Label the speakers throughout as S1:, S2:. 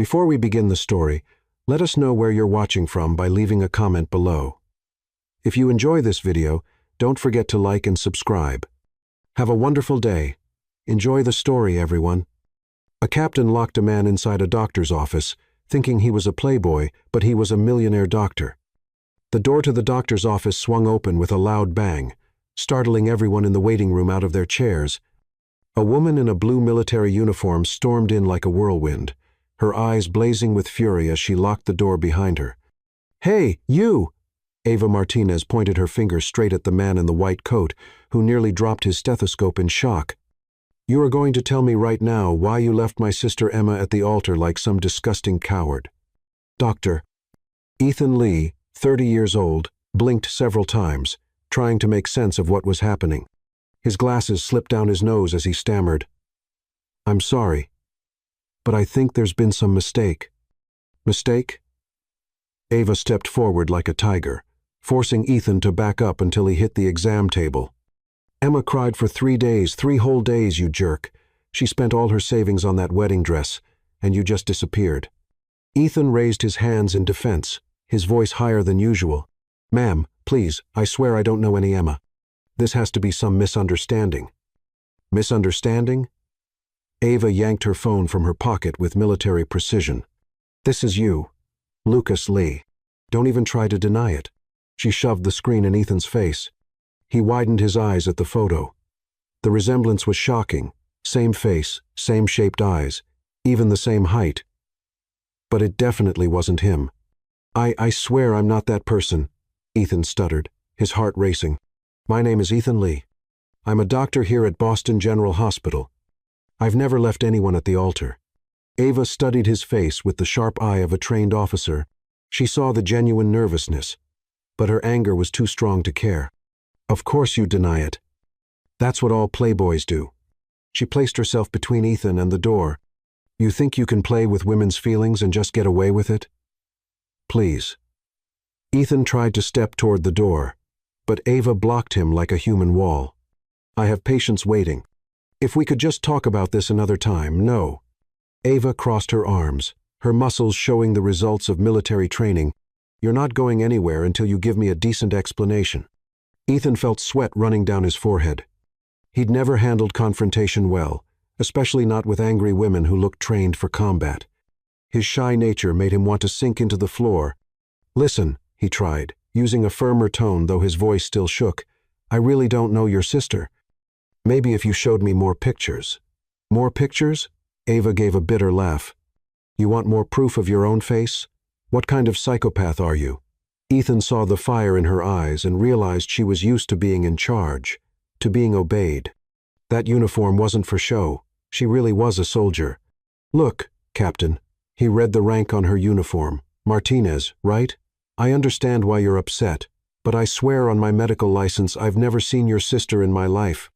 S1: Before we begin the story, let us know where you're watching from by leaving a comment below. If you enjoy this video, don't forget to like and subscribe. Have a wonderful day. Enjoy the story, everyone. A captain locked a man inside a doctor's office, thinking he was a playboy, but he was a millionaire doctor. The door to the doctor's office swung open with a loud bang, startling everyone in the waiting room out of their chairs. A woman in a blue military uniform stormed in like a whirlwind, her eyes blazing with fury as she locked the door behind her. "Hey, you!" Ava Martinez pointed her finger straight at the man in the white coat, who nearly dropped his stethoscope in shock. "You are going to tell me right now why you left my sister Emma at the altar like some disgusting coward." Doctor Ethan Lee, 30 years old, blinked several times, trying to make sense of what was happening. His glasses slipped down his nose as he stammered. "I'm sorry, but I think there's been some mistake." "Mistake?" Ava stepped forward like a tiger, forcing Ethan to back up until he hit the exam table. "Emma cried for 3 days, 3 whole days, you jerk. She spent all her savings on that wedding dress, and you just disappeared." Ethan raised his hands in defense, his voice higher than usual. "Ma'am, please, I swear I don't know any Emma. This has to be some misunderstanding." "Misunderstanding?" Ava yanked her phone from her pocket with military precision. "This is you, Lucas Lee. Don't even try to deny it." She shoved the screen in Ethan's face. He widened his eyes at the photo. The resemblance was shocking. Same face, same shaped eyes, even the same height. But it definitely wasn't him. I swear I'm not that person," Ethan stuttered, his heart racing. "My name is Ethan Lee. I'm a doctor here at Boston General Hospital. I've never left anyone at the altar." Ava studied his face with the sharp eye of a trained officer. She saw the genuine nervousness, but her anger was too strong to care. "Of course you deny it. That's what all playboys do." She placed herself between Ethan and the door. "You think you can play with women's feelings and just get away with it? Please." Ethan tried to step toward the door, but Ava blocked him like a human wall. "I have patients waiting. If we could just talk about this another time, no." Ava crossed her arms, her muscles showing the results of military training. "You're not going anywhere until you give me a decent explanation." Ethan felt sweat running down his forehead. He'd never handled confrontation well, especially not with angry women who looked trained for combat. His shy nature made him want to sink into the floor. "Listen," he tried, using a firmer tone though his voice still shook. "I really don't know your sister. Maybe if you showed me more pictures." "More pictures?" Ava gave a bitter laugh. "You want more proof of your own face? What kind of psychopath are you?" Ethan saw the fire in her eyes and realized she was used to being in charge, to being obeyed. That uniform wasn't for show. She really was a soldier. "Look, Captain." He read the rank on her uniform. "Martinez, right? I understand why you're upset, but I swear on my medical license I've never seen your sister in my life."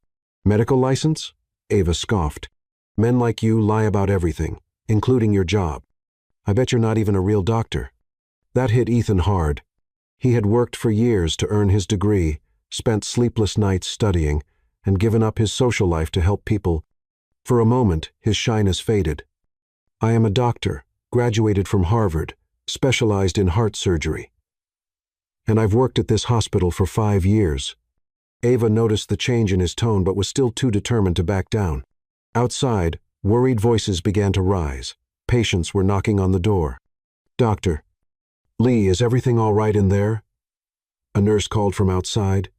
S1: "Medical license?" Ava scoffed. "Men like you lie about everything, including your job. I bet you're not even a real doctor." That hit Ethan hard. He had worked for years to earn his degree, spent sleepless nights studying, and given up his social life to help people. For a moment, his shyness faded. "I am a doctor, graduated from Harvard, specialized in heart surgery. And I've worked at this hospital for 5 years. Ava noticed the change in his tone but was still too determined to back down. Outside, worried voices began to rise. Patients were knocking on the door. "Doctor Lee, is everything all right in there?" a nurse called from outside.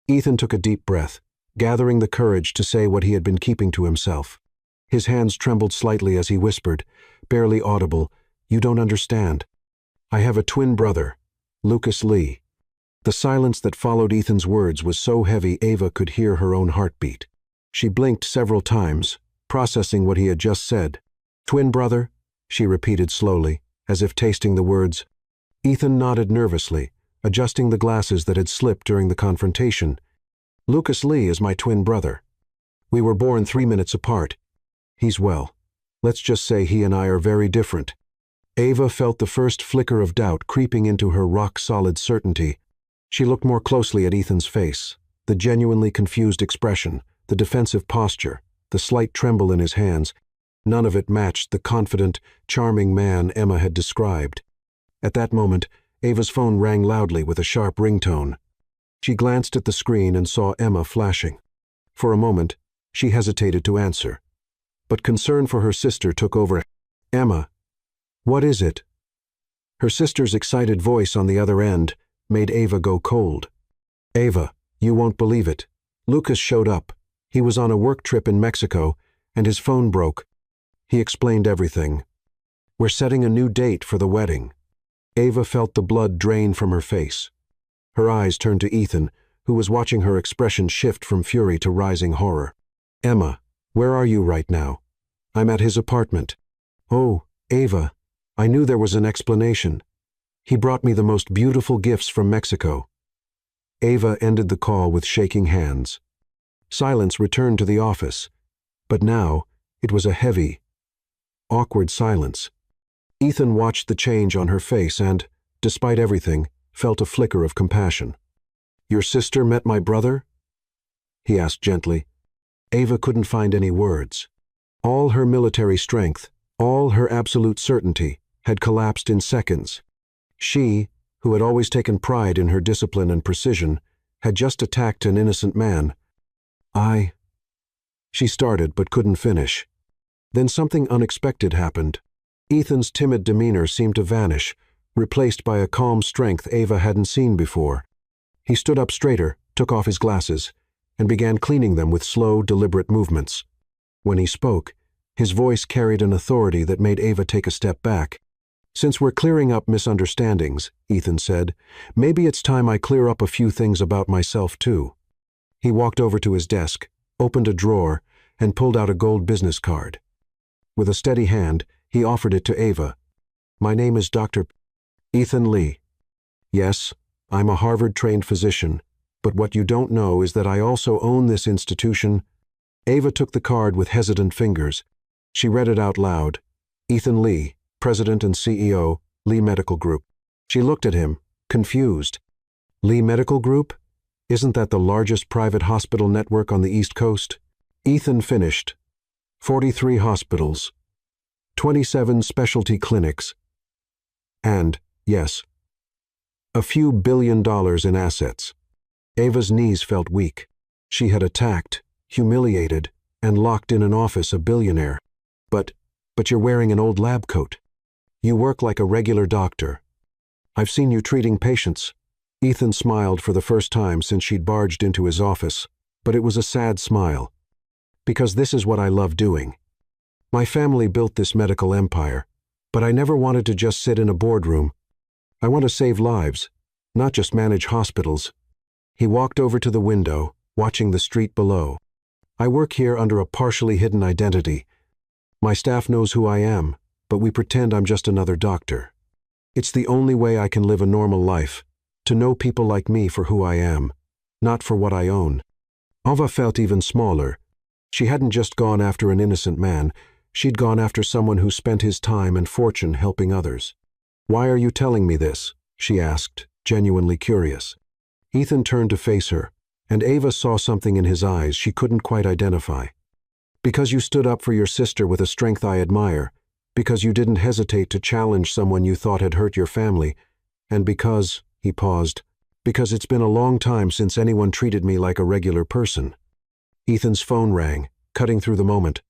S1: Ethan took a deep breath, gathering the courage to say what he had been keeping to himself. His hands trembled slightly as he whispered, barely audible, "You don't understand. I have a twin brother, Lucas Lee." The silence that followed Ethan's words was so heavy Ava could hear her own heartbeat. She blinked several times, processing what he had just said. "Twin brother?" she repeated slowly, as if tasting the words. Ethan nodded nervously, adjusting the glasses that had slipped during the confrontation. "Lucas Lee is my twin brother. We were born 3 minutes apart. He's well. Let's just say he and I are very different." Ava felt the first flicker of doubt creeping into her rock-solid certainty. She looked more closely at Ethan's face, the genuinely confused expression, the defensive posture, the slight tremble in his hands. None of it matched the confident, charming man Emma had described. At that moment, Ava's phone rang loudly with a sharp ringtone. She glanced at the screen and saw Emma flashing. For a moment, she hesitated to answer. But concern for her sister took over. "Emma, what is it?" Her sister's excited voice on the other end made Ava go cold. "Ava, you won't believe it. Lucas showed up. He was on a work trip in Mexico, and his phone broke." He explained everything. "We're setting a new date for the wedding." Ava felt the blood drain from her face. Her eyes turned to Ethan, who was watching her expression shift from fury to rising horror. "Emma, where are you right now?" "I'm at his apartment." "Oh, Ava, I knew there was an explanation. He brought me the most beautiful gifts from Mexico." Ava ended the call with shaking hands. Silence returned to the office, but now it was a heavy, awkward silence. Ethan watched the change on her face and, despite everything, felt a flicker of compassion. "Your sister met my brother?" he asked gently. Ava couldn't find any words. All her military strength, all her absolute certainty, had collapsed in seconds. She, who had always taken pride in her discipline and precision, had just attacked an innocent man. She started but couldn't finish. Then something unexpected happened. Ethan's timid demeanor seemed to vanish, replaced by a calm strength Ava hadn't seen before. He stood up straighter, took off his glasses, and began cleaning them with slow, deliberate movements. When he spoke, his voice carried an authority that made Ava take a step back. "Since we're clearing up misunderstandings," Ethan said, "maybe it's time I clear up a few things about myself too." He walked over to his desk, opened a drawer, and pulled out a gold business card. With a steady hand, he offered it to Ava. "My name is Dr. Ethan Lee. Yes, I'm a Harvard-trained physician, but what you don't know is that I also own this institution." Ava took the card with hesitant fingers. She read it out loud. "Ethan Lee, President and CEO, Lee Medical Group." She looked at him, confused. "Lee Medical Group? Isn't that the largest private hospital network on the East Coast?" Ethan finished. 43 hospitals, 27 specialty clinics, and, yes, a few $1 billion in assets. Ava's knees felt weak. She had attacked, humiliated, and locked in an office a billionaire. But you're wearing an old lab coat. You work like a regular doctor. I've seen you treating patients." Ethan smiled for the first time since she'd barged into his office, but it was a sad smile. "Because this is what I love doing. My family built this medical empire, but I never wanted to just sit in a boardroom. I want to save lives, not just manage hospitals." He walked over to the window, watching the street below. "I work here under a partially hidden identity. My staff knows who I am, but we pretend I'm just another doctor. It's the only way I can live a normal life, to know people like me for who I am, not for what I own." Ava felt even smaller. She hadn't just gone after an innocent man, she'd gone after someone who spent his time and fortune helping others. "Why are you telling me this?" she asked, genuinely curious. Ethan turned to face her, and Ava saw something in his eyes she couldn't quite identify. "Because you stood up for your sister with a strength I admire, because you didn't hesitate to challenge someone you thought had hurt your family, and because," he paused, "because it's been a long time since anyone treated me like a regular person." Ethan's phone rang, cutting through the moment.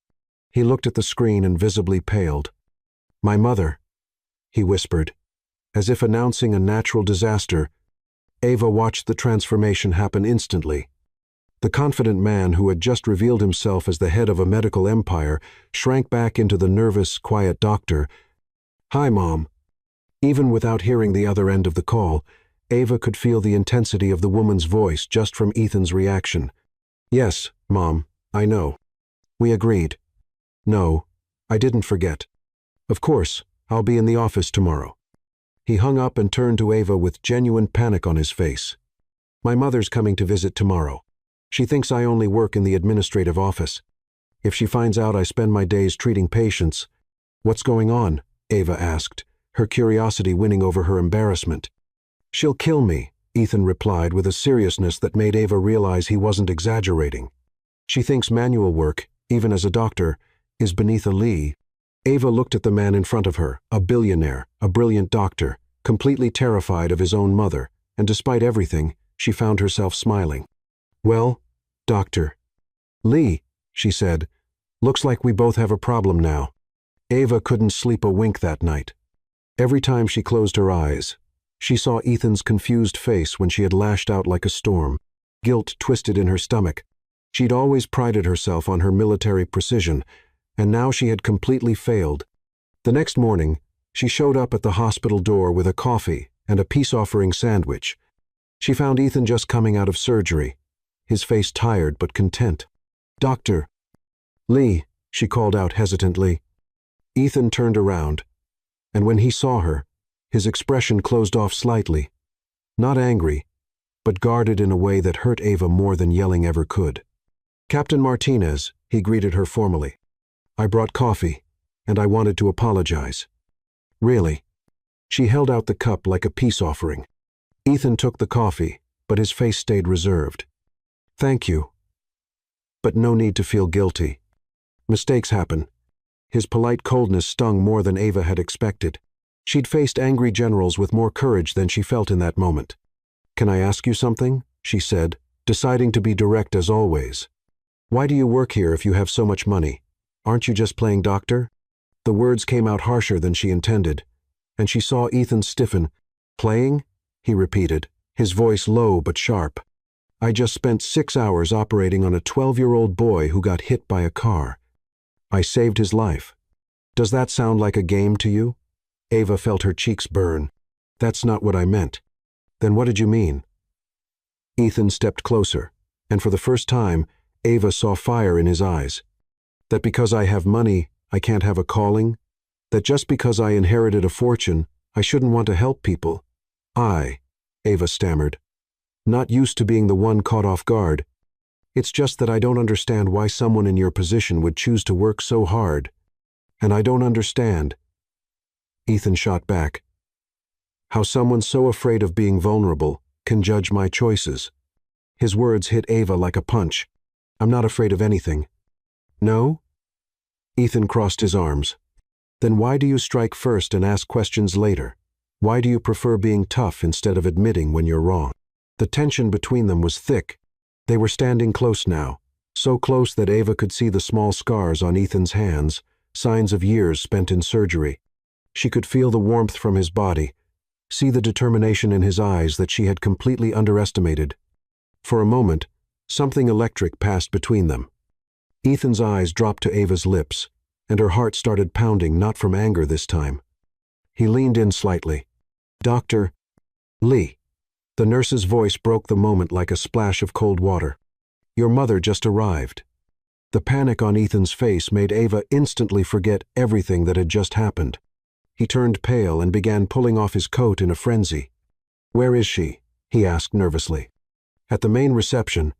S1: He looked at the screen and visibly paled. "My mother," he whispered. As if announcing a natural disaster, Ava watched the transformation happen instantly. The confident man who had just revealed himself as the head of a medical empire shrank back into the nervous, quiet doctor. "Hi, Mom." Even without hearing the other end of the call, Ava could feel the intensity of the woman's voice just from Ethan's reaction. "Yes, Mom, I know." "We agreed." "No, I didn't forget. Of course, I'll be in the office tomorrow." He hung up and turned to Ava with genuine panic on his face. "My mother's coming to visit tomorrow. She thinks I only work in the administrative office. If she finds out I spend my days treating patients—" "What's going on?" Ava asked, her curiosity winning over her embarrassment. "She'll kill me," Ethan replied with a seriousness that made Ava realize he wasn't exaggerating. "She thinks manual work, even as a doctor, is beneath a Lee. Ava looked at the man in front of her, a billionaire, a brilliant doctor, completely terrified of his own mother, and despite everything, she found herself smiling. "Well, doctor." "Lee," she said, "looks like we both have a problem now." Ava couldn't sleep a wink that night. Every time she closed her eyes, she saw Ethan's confused face when she had lashed out like a storm, guilt twisted in her stomach. She'd always prided herself on her military precision, and now she had completely failed. The next morning, she showed up at the hospital door with a coffee and a peace-offering sandwich. She found Ethan just coming out of surgery, his face tired but content. "Doctor." "Lee," she called out hesitantly. Ethan turned around, and when he saw her, his expression closed off slightly. Not angry, but guarded in a way that hurt Ava more than yelling ever could. "Captain Martinez," he greeted her formally. "I brought coffee, and I wanted to apologize." "Really?" She held out the cup like a peace offering. Ethan took the coffee, but his face stayed reserved. "Thank you. But no need to feel guilty. Mistakes happen." His polite coldness stung more than Ava had expected. She'd faced angry generals with more courage than she felt in that moment. "Can I ask you something?" she said, deciding to be direct as always. "Why do you work here if you have so much money? Aren't you just playing doctor?" The words came out harsher than she intended, and she saw Ethan stiffen. "Playing?" he repeated, his voice low but sharp. "I just spent 6 hours operating on a 12-year-old boy who got hit by a car. I saved his life. Does that sound like a game to you?" Ava felt her cheeks burn. "That's not what I meant." "Then what did you mean?" Ethan stepped closer, and for the first time, Ava saw fire in his eyes. "That because I have money, I can't have a calling? That just because I inherited a fortune, I shouldn't want to help people? Ava stammered, not used to being the one caught off guard. "It's just that I don't understand why someone in your position would choose to work so hard. And I don't understand." Ethan shot back. "How someone so afraid of being vulnerable can judge my choices." His words hit Ava like a punch. "I'm not afraid of anything." "No?" Ethan crossed his arms. "Then why do you strike first and ask questions later? Why do you prefer being tough instead of admitting when you're wrong?" The tension between them was thick. They were standing close now, so close that Ava could see the small scars on Ethan's hands, signs of years spent in surgery. She could feel the warmth from his body, see the determination in his eyes that she had completely underestimated. For a moment, something electric passed between them. Ethan's eyes dropped to Ava's lips, and her heart started pounding, not from anger this time. He leaned in slightly. "Dr. Lee." The nurse's voice broke the moment like a splash of cold water. "Your mother just arrived." The panic on Ethan's face made Ava instantly forget everything that had just happened. He turned pale and began pulling off his coat in a frenzy. "Where is she?" he asked nervously. "At the main reception.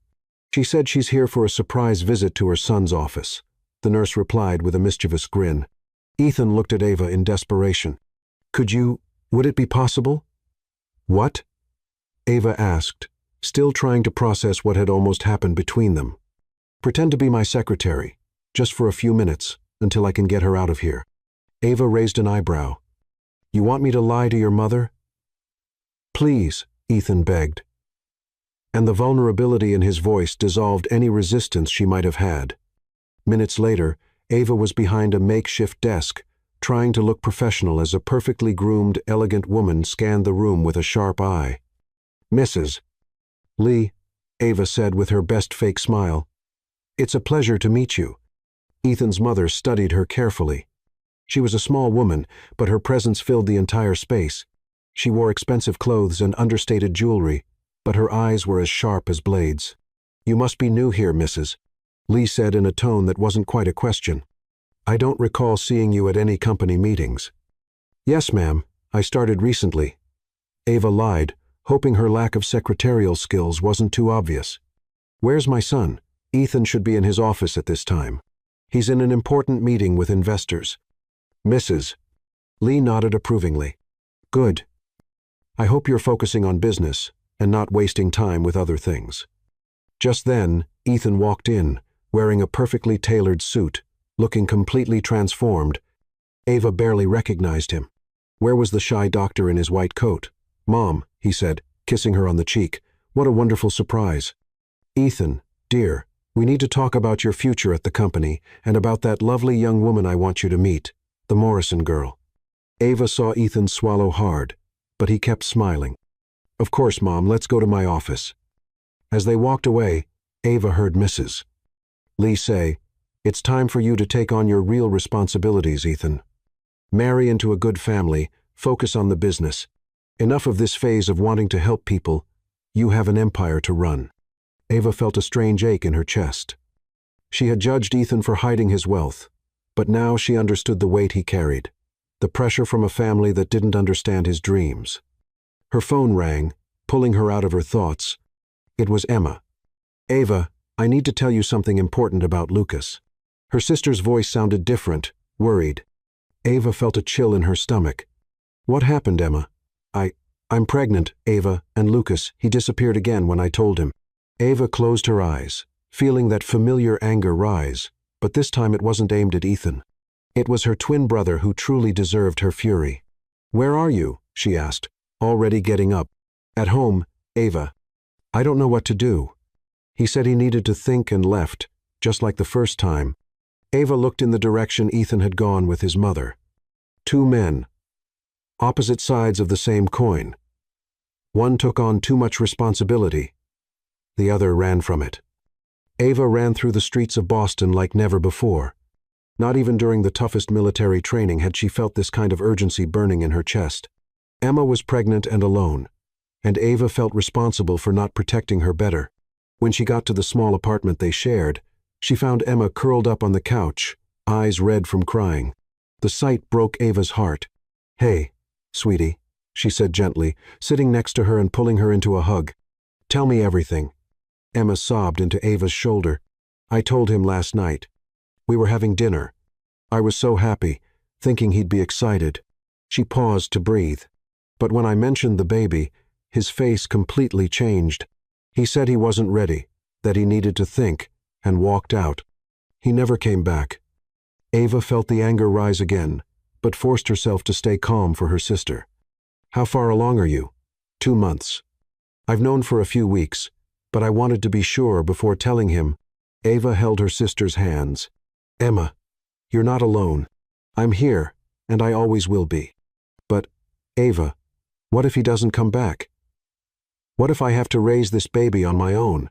S1: She said she's here for a surprise visit to her son's office," the nurse replied with a mischievous grin. Ethan looked at Ava in desperation. Would it be possible?" "What?" Ava asked, still trying to process what had almost happened between them. "Pretend to be my secretary, just for a few minutes, until I can get her out of here." Ava raised an eyebrow. "You want me to lie to your mother?" "Please," Ethan begged. And the vulnerability in his voice dissolved any resistance she might have had. Minutes later, Ava was behind a makeshift desk, trying to look professional as a perfectly groomed, elegant woman scanned the room with a sharp eye. "Mrs. Lee," Ava said with her best fake smile. "It's a pleasure to meet you." Ethan's mother studied her carefully. She was a small woman, but her presence filled the entire space. She wore expensive clothes and understated jewelry, but her eyes were as sharp as blades. "You must be new here, Mrs." Lee said in a tone that wasn't quite a question. "I don't recall seeing you at any company meetings." "Yes, ma'am. I started recently." Ava lied, hoping her lack of secretarial skills wasn't too obvious. "Where's my son? Ethan should be in his office at this time. He's in an important meeting with investors." "Mrs." Lee nodded approvingly. "Good. I hope you're focusing on business and not wasting time with other things." Just then, Ethan walked in, wearing a perfectly tailored suit, looking completely transformed. Eva barely recognized him. Where was the shy doctor in his white coat? "Mom," he said, kissing her on the cheek. "What a wonderful surprise." "Ethan, dear, we need to talk about your future at the company and about that lovely young woman I want you to meet, the Morrison girl." Eva saw Ethan swallow hard, but he kept smiling. "Of course, Mom, let's go to my office." As they walked away, Eva heard Mrs. Lee say, "It's time for you to take on your real responsibilities, Ethan. Marry into a good family, focus on the business. Enough of this phase of wanting to help people. You have an empire to run." Eva felt a strange ache in her chest. She had judged Ethan for hiding his wealth, but now she understood the weight he carried, the pressure from a family that didn't understand his dreams. Her phone rang, pulling her out of her thoughts. It was Emma. "Eva, I need to tell you something important about Lucas." Her sister's voice sounded different, worried. Eva felt a chill in her stomach. "What happened, Emma?" I'm pregnant, Eva, and Lucas, he disappeared again when I told him." Eva closed her eyes, feeling that familiar anger rise, but this time it wasn't aimed at Ethan. It was her twin brother who truly deserved her fury. "Where are you?" she asked, already getting up. "At home, Eva. I don't know what to do." He said he needed to think and left, just like the first time. Eva looked in the direction Ethan had gone with his mother. Two men. Opposite sides of the same coin. One took on too much responsibility. The other ran from it. Eva ran through the streets of Boston like never before. Not even during the toughest military training had she felt this kind of urgency burning in her chest. Emma was pregnant and alone, and Eva felt responsible for not protecting her better. When she got to the small apartment they shared, she found Emma curled up on the couch, eyes red from crying. The sight broke Eva's heart. "Hey, sweetie," she said gently, sitting next to her and pulling her into a hug. "Tell me everything." Emma sobbed into Eva's shoulder. "I told him last night. We were having dinner. I was so happy, thinking he'd be excited." She paused to breathe. "But when I mentioned the baby, his face completely changed. He said he wasn't ready, that he needed to think, and walked out. He never came back." Eva felt the anger rise again, but forced herself to stay calm for her sister. "How far along are you?" 2 months. "I've known for a few weeks, but I wanted to be sure before telling him." Eva held her sister's hands. "Emma, you're not alone. I'm here, and I always will be." "But, Eva, what if he doesn't come back? What if I have to raise this baby on my own?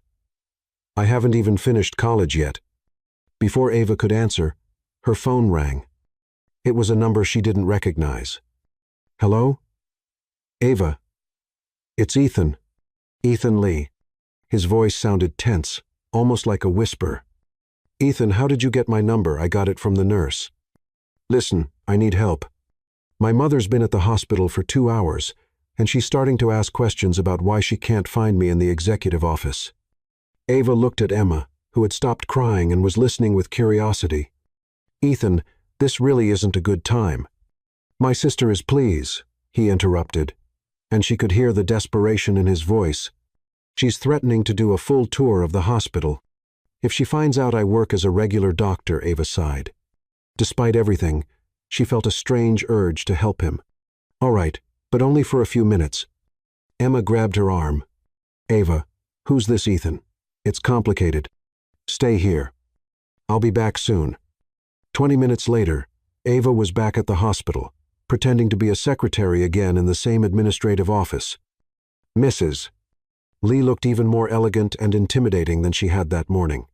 S1: I haven't even finished college yet." Before Eva could answer, her phone rang. It was a number she didn't recognize. "Hello? Eva. It's Ethan. Ethan Lee." His voice sounded tense, almost like a whisper. "Ethan, how did you get my number? I got it from the nurse." "Listen, I need help. My mother's been at the hospital for 2 hours, and she's starting to ask questions about why she can't find me in the executive office." Eva looked at Emma, who had stopped crying and was listening with curiosity. "Ethan, this really isn't a good time." "My sister is please," he interrupted, and she could hear the desperation in his voice. "She's threatening to do a full tour of the hospital. If she finds out I work as a regular doctor," Eva sighed. Despite everything, she felt a strange urge to help him. "All right, but only for a few minutes." Emma grabbed her arm. "Eva, who's this Ethan? It's complicated. Stay here. I'll be back soon." 20 minutes later, Eva was back at the hospital, pretending to be a secretary again in the same administrative office. "Mrs." Lee looked even more elegant and intimidating than she had that morning.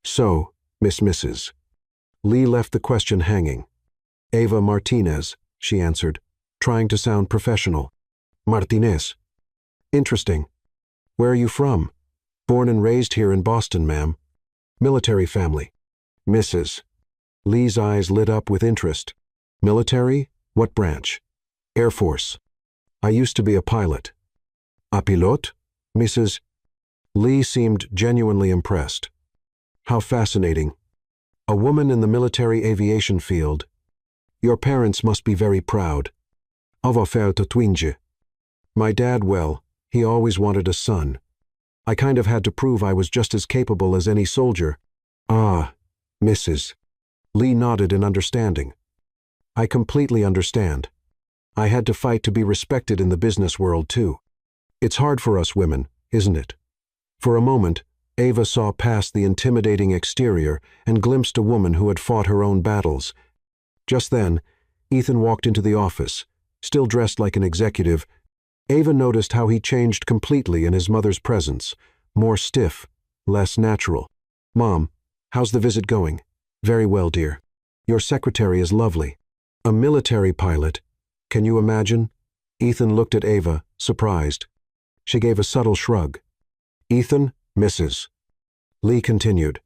S1: "So, Mrs." Lee left the question hanging. "Eva Martinez," she answered, trying to sound professional. "Martinez. Interesting. Where are you from?" "Born and raised here in Boston, ma'am." "Military family." "Mrs." Lee's eyes lit up with interest. "Military? What branch?" "Air Force. I used to be a pilot." "A pilote, Mrs.?" Lee seemed genuinely impressed. "How fascinating. A woman in the military aviation field. Your parents must be very proud." "Avafel to twinge." "My dad, well, he always wanted a son. I kind of had to prove I was just as capable as any soldier." "Ah, Mrs." Lee nodded in understanding. I completely understand. I had to fight to be respected in the business world too. It's hard for us women, isn't it? For a moment, Ava saw past the intimidating exterior and glimpsed a woman who had fought her own battles. Just then, Ethan walked into the office, still dressed like an executive. Ava noticed how he changed completely in his mother's presence, more stiff, less natural. Mom, how's the visit going? Very well, dear. Your secretary is lovely. A military pilot. Can you imagine? Ethan looked at Ava, surprised. She gave a subtle shrug. Ethan, Mrs. Lee continued.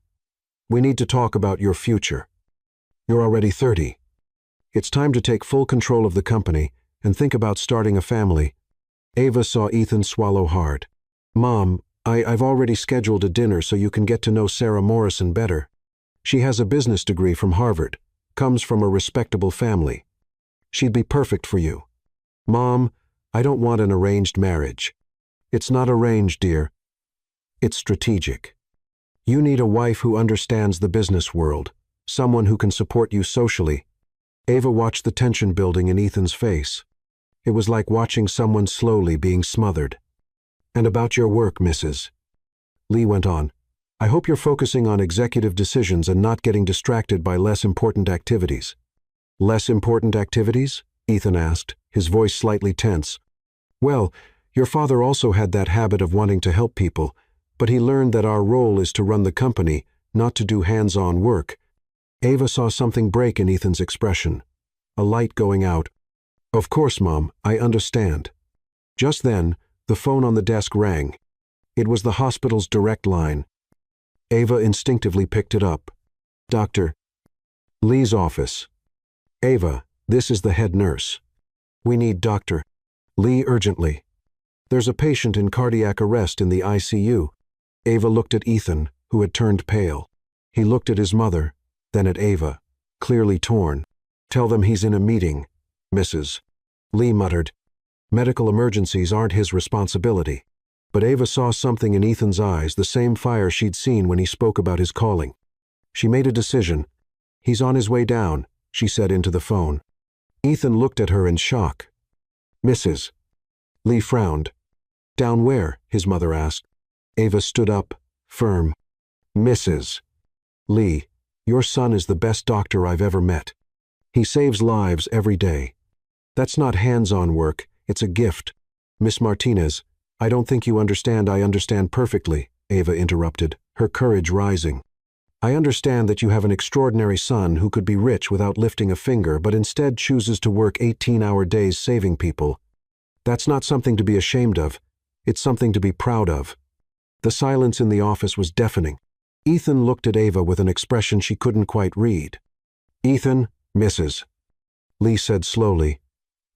S1: We need to talk about your future. You're already 30. It's time to take full control of the company and think about starting a family. Ava saw Ethan swallow hard. Mom, I've already scheduled a dinner so you can get to know Sarah Morrison better. She has a business degree from Harvard, comes from a respectable family. She'd be perfect for you. Mom, I don't want an arranged marriage. It's not arranged, dear. It's strategic. You need a wife who understands the business world, someone who can support you socially. Ava watched the tension building in Ethan's face. It was like watching someone slowly being smothered. And about your work, Mrs. Lee went on. I hope you're focusing on executive decisions and not getting distracted by less important activities. Less important activities? Ethan asked, his voice slightly tense. Well, your father also had that habit of wanting to help people, but he learned that our role is to run the company, not to do hands-on work. Ava saw something break in Ethan's expression. A light going out. Of course, Mom, I understand. Just then, the phone on the desk rang. It was the hospital's direct line. Ava instinctively picked it up. Dr. Lee's office. Ava, this is the head nurse. We need Dr. Lee urgently. There's a patient in cardiac arrest in the ICU. Ava looked at Ethan, who had turned pale. He looked at his mother, then at Ava, clearly torn. Tell them he's in a meeting, Mrs. Lee muttered. Medical emergencies aren't his responsibility. But Ava saw something in Ethan's eyes, the same fire she'd seen when he spoke about his calling. She made a decision. He's on his way down, she said into the phone. Ethan looked at her in shock. Mrs. Lee frowned. Down where? His mother asked. Ava stood up, firm. Mrs. Lee, your son is the best doctor I've ever met. He saves lives every day. That's not hands-on work, it's a gift. Miss Martinez, I don't think you understand. I understand perfectly, Ava interrupted, her courage rising. I understand that you have an extraordinary son who could be rich without lifting a finger, but instead chooses to work 18-hour days saving people. That's not something to be ashamed of. It's something to be proud of. The silence in the office was deafening. Ethan looked at Ava with an expression she couldn't quite read. Ethan, Mrs. Lee said slowly,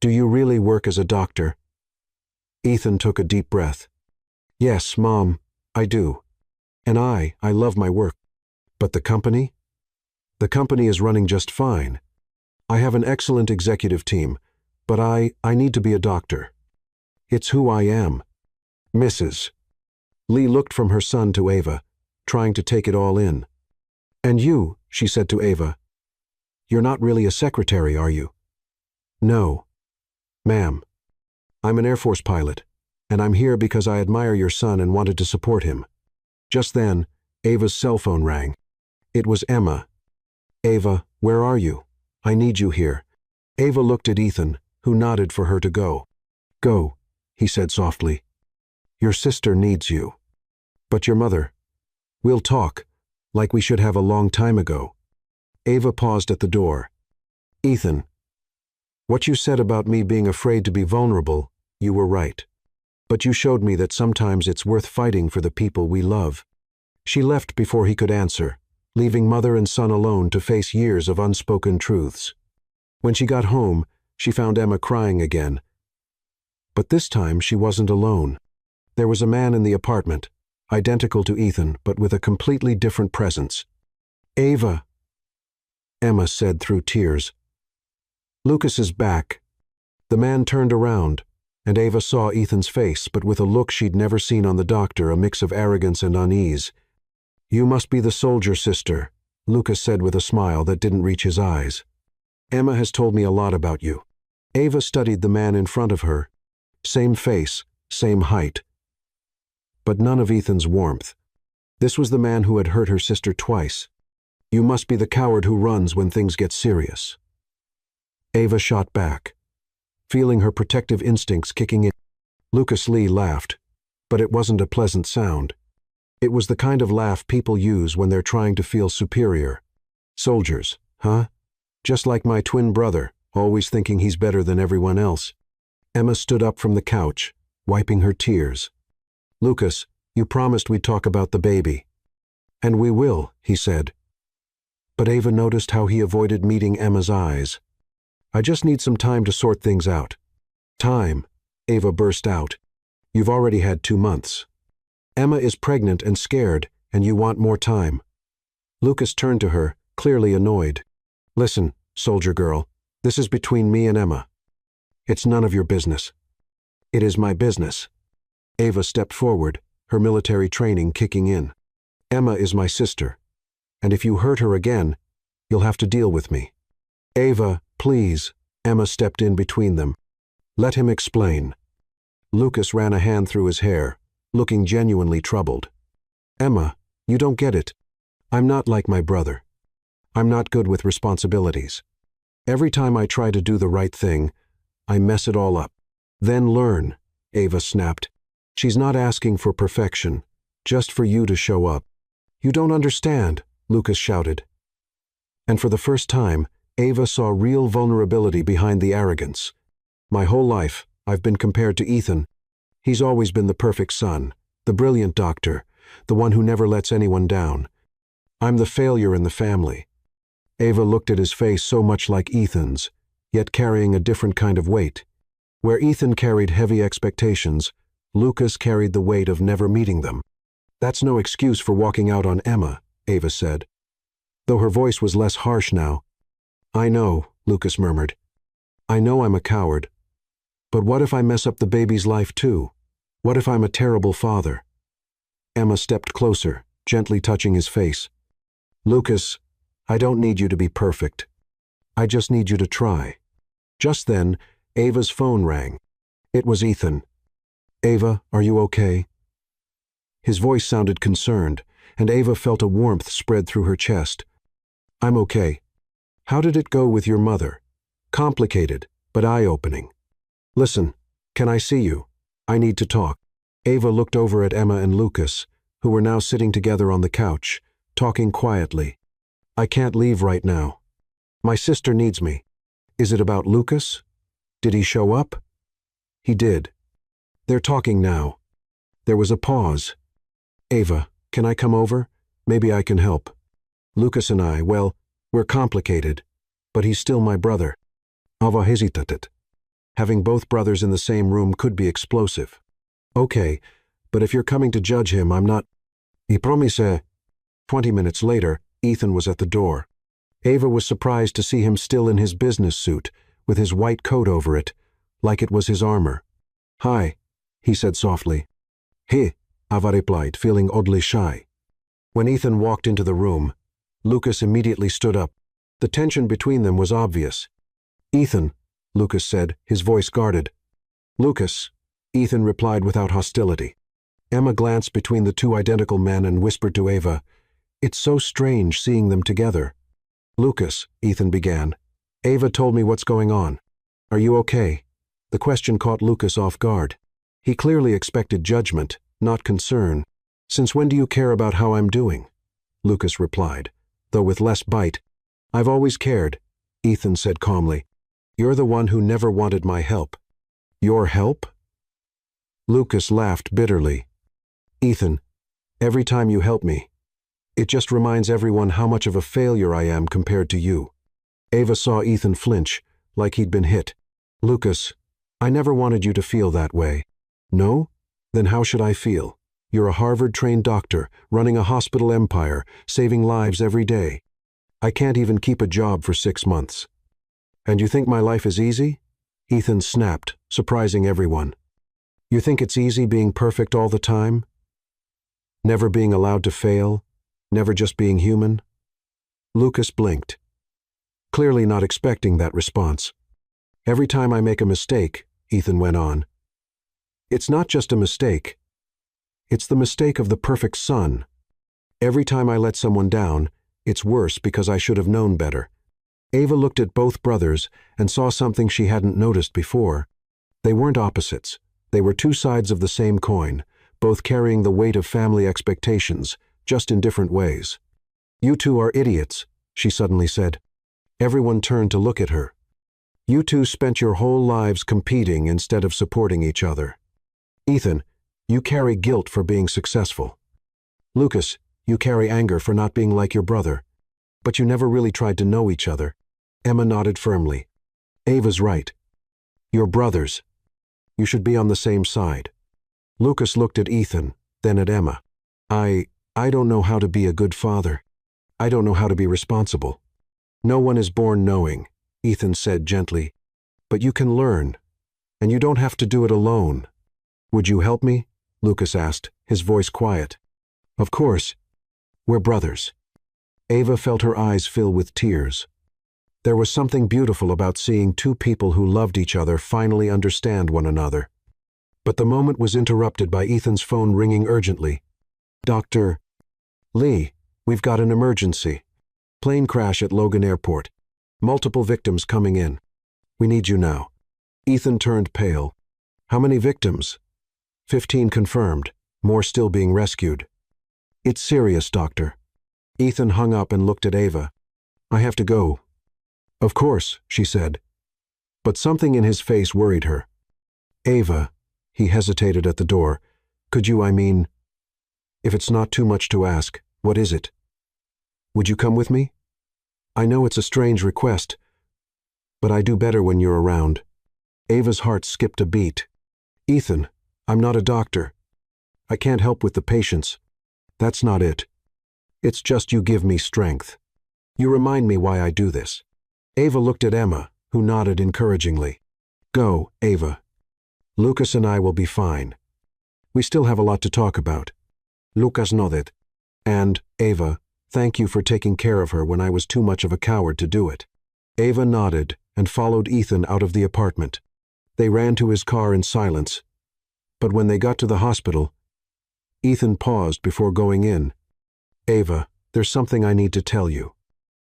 S1: do you really work as a doctor? Ethan took a deep breath. Yes, Mom, I do. And I love my work. But the company? The company is running just fine. I have an excellent executive team, but I need to be a doctor. It's who I am. Mrs. Lee looked from her son to Ava, trying to take it all in. And you, she said to Ava, you're not really a secretary, are you? No. Ma'am. I'm an Air Force pilot, and I'm here because I admire your son and wanted to support him. Just then, Ava's cell phone rang. It was Emma. Ava, where are you? I need you here. Ava looked at Ethan, who nodded for her to go. Go, he said softly. Your sister needs you. But your mother. We'll talk, like we should have a long time ago. Ava paused at the door. Ethan, what you said about me being afraid to be vulnerable, you were right. But you showed me that sometimes it's worth fighting for the people we love. She left before he could answer, leaving mother and son alone to face years of unspoken truths. When she got home, she found Emma crying again. But this time she wasn't alone. There was a man in the apartment, identical to Ethan, but with a completely different presence. Ava, Emma said through tears. Lucas is back. The man turned around, and Ava saw Ethan's face, but with a look she'd never seen on the doctor, a mix of arrogance and unease. You must be the soldier sister, Lucas said with a smile that didn't reach his eyes. Emma has told me a lot about you. Ava studied the man in front of her. Same face, same height. But none of Ethan's warmth. This was the man who had hurt her sister twice. You must be the coward who runs when things get serious. Ava shot back, feeling her protective instincts kicking in. Lucas Lee laughed, but it wasn't a pleasant sound. It was the kind of laugh people use when they're trying to feel superior. Soldiers, huh? Just like my twin brother, always thinking he's better than everyone else. Emma stood up from the couch, wiping her tears. Lucas, you promised we'd talk about the baby. And we will, he said. But Ava noticed how he avoided meeting Emma's eyes. I just need some time to sort things out. Time, Ava burst out. You've already had 2 months. Emma is pregnant and scared, and you want more time. Lucas turned to her, clearly annoyed. Listen, soldier girl, this is between me and Emma. It's none of your business. It is my business. Ava stepped forward, her military training kicking in. Emma is my sister, and if you hurt her again, you'll have to deal with me. Ava, please, Emma stepped in between them. Let him explain. Lucas ran a hand through his hair, looking genuinely troubled. Emma, you don't get it. I'm not like my brother. I'm not good with responsibilities. Every time I try to do the right thing, I mess it all up. Then learn, Ava snapped. She's not asking for perfection, just for you to show up. You don't understand, Lucas shouted. And for the first time, Ava saw real vulnerability behind the arrogance. My whole life, I've been compared to Ethan. He's always been the perfect son, the brilliant doctor, the one who never lets anyone down. I'm the failure in the family. Ava looked at his face so much like Ethan's, yet carrying a different kind of weight. Where Ethan carried heavy expectations, Lucas carried the weight of never meeting them. That's no excuse for walking out on Emma, Ava said, though her voice was less harsh now. I know, Lucas murmured. I know I'm a coward. But what if I mess up the baby's life too? What if I'm a terrible father? Emma stepped closer, gently touching his face. Lucas, I don't need you to be perfect. I just need you to try. Just then, Ava's phone rang. It was Ethan. Ava, are you okay? His voice sounded concerned, and Ava felt a warmth spread through her chest. I'm okay. How did it go with your mother? Complicated, but eye-opening. Listen, can I see you? I need to talk. Ava looked over at Emma and Lucas, who were now sitting together on the couch, talking quietly. I can't leave right now. My sister needs me. Is it about Lucas? Did he show up? He did. They're talking now. There was a pause. Ava, can I come over? Maybe I can help. Lucas and I, well, we're complicated, but he's still my brother. Ava hesitated. Having both brothers in the same room could be explosive. Okay, but if you're coming to judge him, I'm not. He promise. 20 minutes later, Ethan was at the door. Ava was surprised to see him still in his business suit, with his white coat over it, like it was his armor. Hi, he said softly. Hey, Ava replied, feeling oddly shy. When Ethan walked into the room, Lucas immediately stood up. The tension between them was obvious. Ethan, Lucas said, his voice guarded. Lucas, Ethan replied without hostility. Emma glanced between the two identical men and whispered to Ava, It's so strange seeing them together. Lucas, Ethan began. Ava told me what's going on. Are you okay? The question caught Lucas off guard. He clearly expected judgment, not concern. Since when do you care about how I'm doing? Lucas replied, though with less bite. I've always cared, Ethan said calmly. You're the one who never wanted my help. Your help? Lucas laughed bitterly. Ethan, every time you help me, it just reminds everyone how much of a failure I am compared to you. Ava saw Ethan flinch, like he'd been hit. Lucas, I never wanted you to feel that way. No? Then how should I feel? You're a Harvard-trained doctor, running a hospital empire, saving lives every day. I can't even keep a job for 6 months. And you think my life is easy? Ethan snapped, surprising everyone. You think it's easy being perfect all the time? Never being allowed to fail? Never just being human? Lucas blinked, clearly not expecting that response. Every time I make a mistake, Ethan went on, it's not just a mistake. It's the mistake of the perfect son. Every time I let someone down, it's worse because I should have known better. Ava looked at both brothers and saw something she hadn't noticed before. They weren't opposites. They were two sides of the same coin, both carrying the weight of family expectations, just in different ways. You two are idiots, she suddenly said. Everyone turned to look at her. You two spent your whole lives competing instead of supporting each other. Ethan, you carry guilt for being successful. Lucas, you carry anger for not being like your brother. But you never really tried to know each other. Emma nodded firmly. Ava's right. You're brothers. You should be on the same side. Lucas looked at Ethan, then at Emma. I don't know how to be a good father. I don't know how to be responsible. No one is born knowing, Ethan said gently. But you can learn. And you don't have to do it alone. Would you help me? Lucas asked, his voice quiet. Of course. We're brothers. Ava felt her eyes fill with tears. There was something beautiful about seeing two people who loved each other finally understand one another. But the moment was interrupted by Ethan's phone ringing urgently. Dr. Lee, we've got an emergency. Plane crash at Logan Airport. Multiple victims coming in. We need you now. Ethan turned pale. How many victims? 15 confirmed. More still being rescued. It's serious, doctor. Ethan hung up and looked at Ava. I have to go. Of course, she said. But something in his face worried her. Ava, he hesitated at the door. Could you, if it's not too much to ask, what is it? Would you come with me? I know it's a strange request, but I do better when you're around. Ava's heart skipped a beat. Ethan, I'm not a doctor. I can't help with the patients. That's not it. It's just you give me strength. You remind me why I do this. Ava looked at Emma, who nodded encouragingly. Go, Ava. Lucas and I will be fine. We still have a lot to talk about. Lucas nodded. And, Ava, thank you for taking care of her when I was too much of a coward to do it. Ava nodded and followed Ethan out of the apartment. They ran to his car in silence. But when they got to the hospital, Ethan paused before going in. Ava, there's something I need to tell you.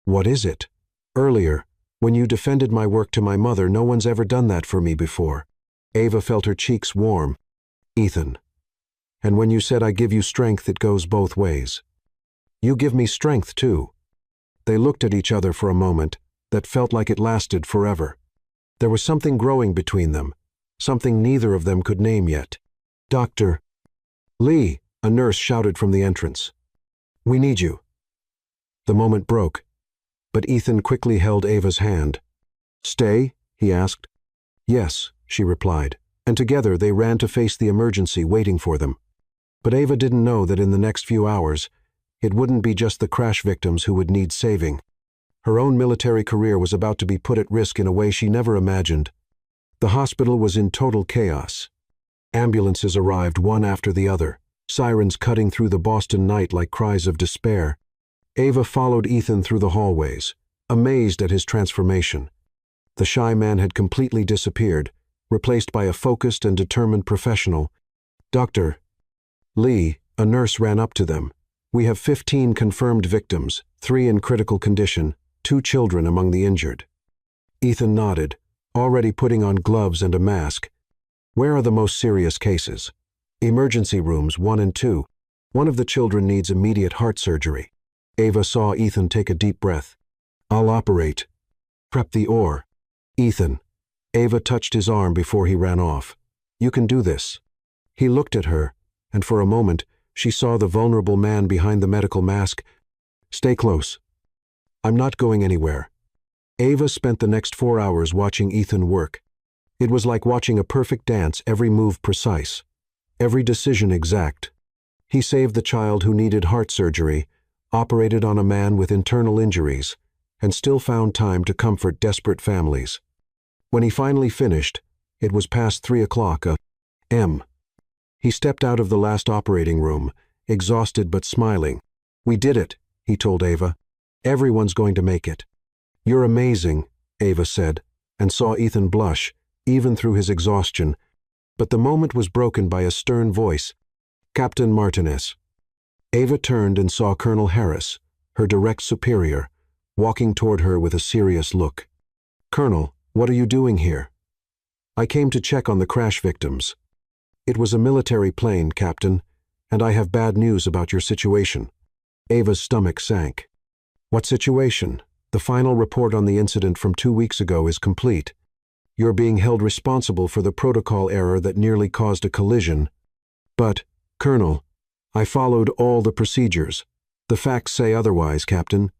S1: What is it? Earlier, when you defended my work to my mother, no one's ever done that for me before. Ava felt her cheeks warm. Ethan. And when you said I give you strength, it goes both ways. You give me strength, too. They looked at each other for a moment that felt like it lasted forever. There was something growing between them, something neither of them could name yet. Dr. Lee, a nurse shouted from the entrance. We need you. The moment broke, but Ethan quickly held Ava's hand. Stay? He asked. Yes, she replied, and together they ran to face the emergency waiting for them. But Ava didn't know that in the next few hours, it wouldn't be just the crash victims who would need saving. Her own military career was about to be put at risk in a way she never imagined. The hospital was in total chaos. Ambulances arrived one after the other, sirens cutting through the Boston night like cries of despair. Ava followed Ethan through the hallways, amazed at his transformation. The shy man had completely disappeared, replaced by a focused and determined professional. Dr. Lee, a nurse, ran up to them. We have 15 confirmed victims, 3 in critical condition, 2 children among the injured. Ethan nodded, already putting on gloves and a mask. Where are the most serious cases? Emergency rooms 1 and 2. One of the children needs immediate heart surgery. Ava saw Ethan take a deep breath. I'll operate. Prep the oar. Ethan. Ava touched his arm before he ran off. You can do this. He looked at her, and for a moment, she saw the vulnerable man behind the medical mask. Stay close. I'm not going anywhere. Ava spent the next 4 hours watching Ethan work. It was like watching a perfect dance, every move precise, every decision exact. He saved the child who needed heart surgery, operated on a man with internal injuries, and still found time to comfort desperate families. When he finally finished, it was past 3 o'clock a.m. He stepped out of the last operating room, exhausted but smiling. We did it, he told Ava. Everyone's going to make it. You're amazing, Ava said, and saw Ethan blush, even through his exhaustion. But the moment was broken by a stern voice. Captain Martinez. Ava turned and saw Colonel Harris, her direct superior, walking toward her with a serious look. Colonel, what are you doing here? I came to check on the crash victims. It was a military plane, Captain, and I have bad news about your situation. Ava's stomach sank. What situation? The final report on the incident from 2 weeks ago is complete. You're being held responsible for the protocol error that nearly caused a collision. But, Colonel, I followed all the procedures. The facts say otherwise, Captain.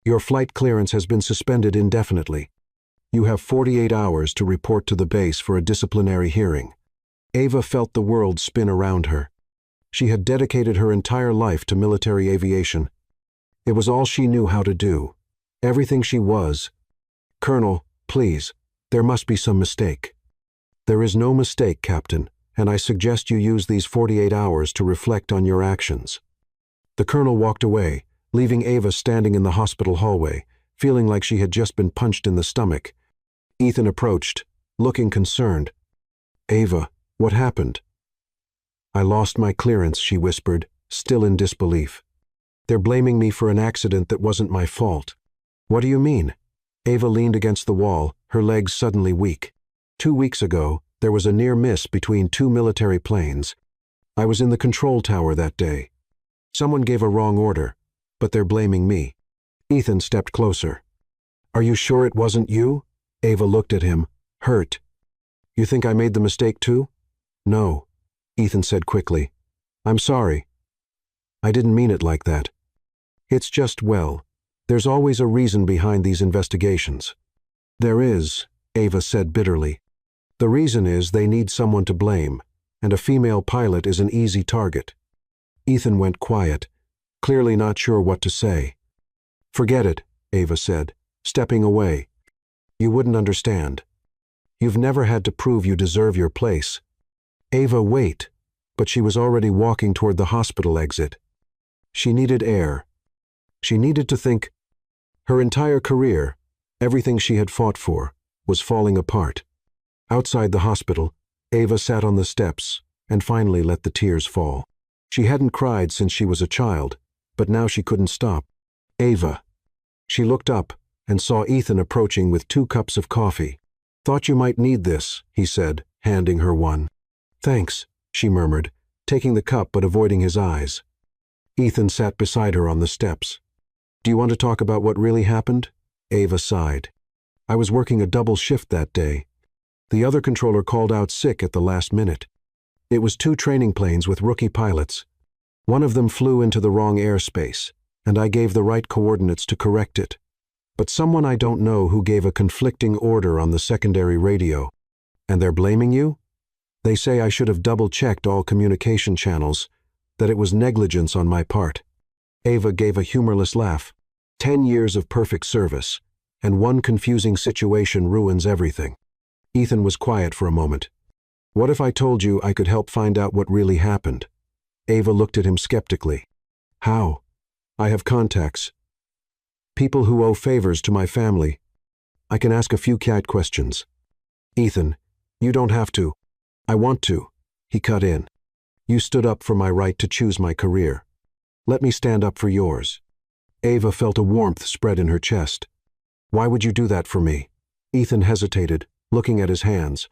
S1: Your flight clearance has been suspended indefinitely. You have 48 hours to report to the base for a disciplinary hearing. Ava felt the world spin around her. She had dedicated her entire life to military aviation. It was all she knew how to do. Everything she was. Colonel, please, there must be some mistake. There is no mistake, Captain, and I suggest you use these 48 hours to reflect on your actions. The colonel walked away, leaving Ava standing in the hospital hallway, feeling like she had just been punched in the stomach. Ethan approached, looking concerned. Ava, what happened? I lost my clearance, she whispered, still in disbelief. They're blaming me for an accident that wasn't my fault. What do you mean? Ava leaned against the wall, her legs suddenly weak. 2 weeks ago, there was a near miss between 2 military planes. I was in the control tower that day. Someone gave a wrong order, but they're blaming me. Ethan stepped closer. Are you sure it wasn't you? Ava looked at him, hurt. You think I made the mistake too? No, Ethan said quickly. I'm sorry. I didn't mean it like that. It's just, well, there's always a reason behind these investigations. There is, Ava said bitterly. The reason is they need someone to blame, and a female pilot is an easy target. Ethan went quiet, clearly not sure what to say. Forget it, Ava said, stepping away. You wouldn't understand. You've never had to prove you deserve your place. Ava, wait, but she was already walking toward the hospital exit. She needed air. She needed to think. Her entire career, everything she had fought for, was falling apart. Outside the hospital, Ava sat on the steps and finally let the tears fall. She hadn't cried since she was a child, but now she couldn't stop. Ava. She looked up and saw Ethan approaching with 2 cups of coffee. Thought you might need this, he said, handing her one. Thanks, she murmured, taking the cup but avoiding his eyes. Ethan sat beside her on the steps. Do you want to talk about what really happened? Ava sighed. I was working a double shift that day. The other controller called out sick at the last minute. It was 2 training planes with rookie pilots. One of them flew into the wrong airspace, and I gave the right coordinates to correct it. But someone I don't know who gave a conflicting order on the secondary radio. And they're blaming you? They say I should have double-checked all communication channels, that it was negligence on my part. Ava gave a humorless laugh. 10 years of perfect service, and one confusing situation ruins everything. Ethan was quiet for a moment. What if I told you I could help find out what really happened? Ava looked at him skeptically. How? I have contacts. People who owe favors to my family. I can ask a few cat questions. Ethan, you don't have to. I want to. He cut in. You stood up for my right to choose my career. Let me stand up for yours. Ava felt a warmth spread in her chest. Why would you do that for me? Ethan hesitated, looking at his hands.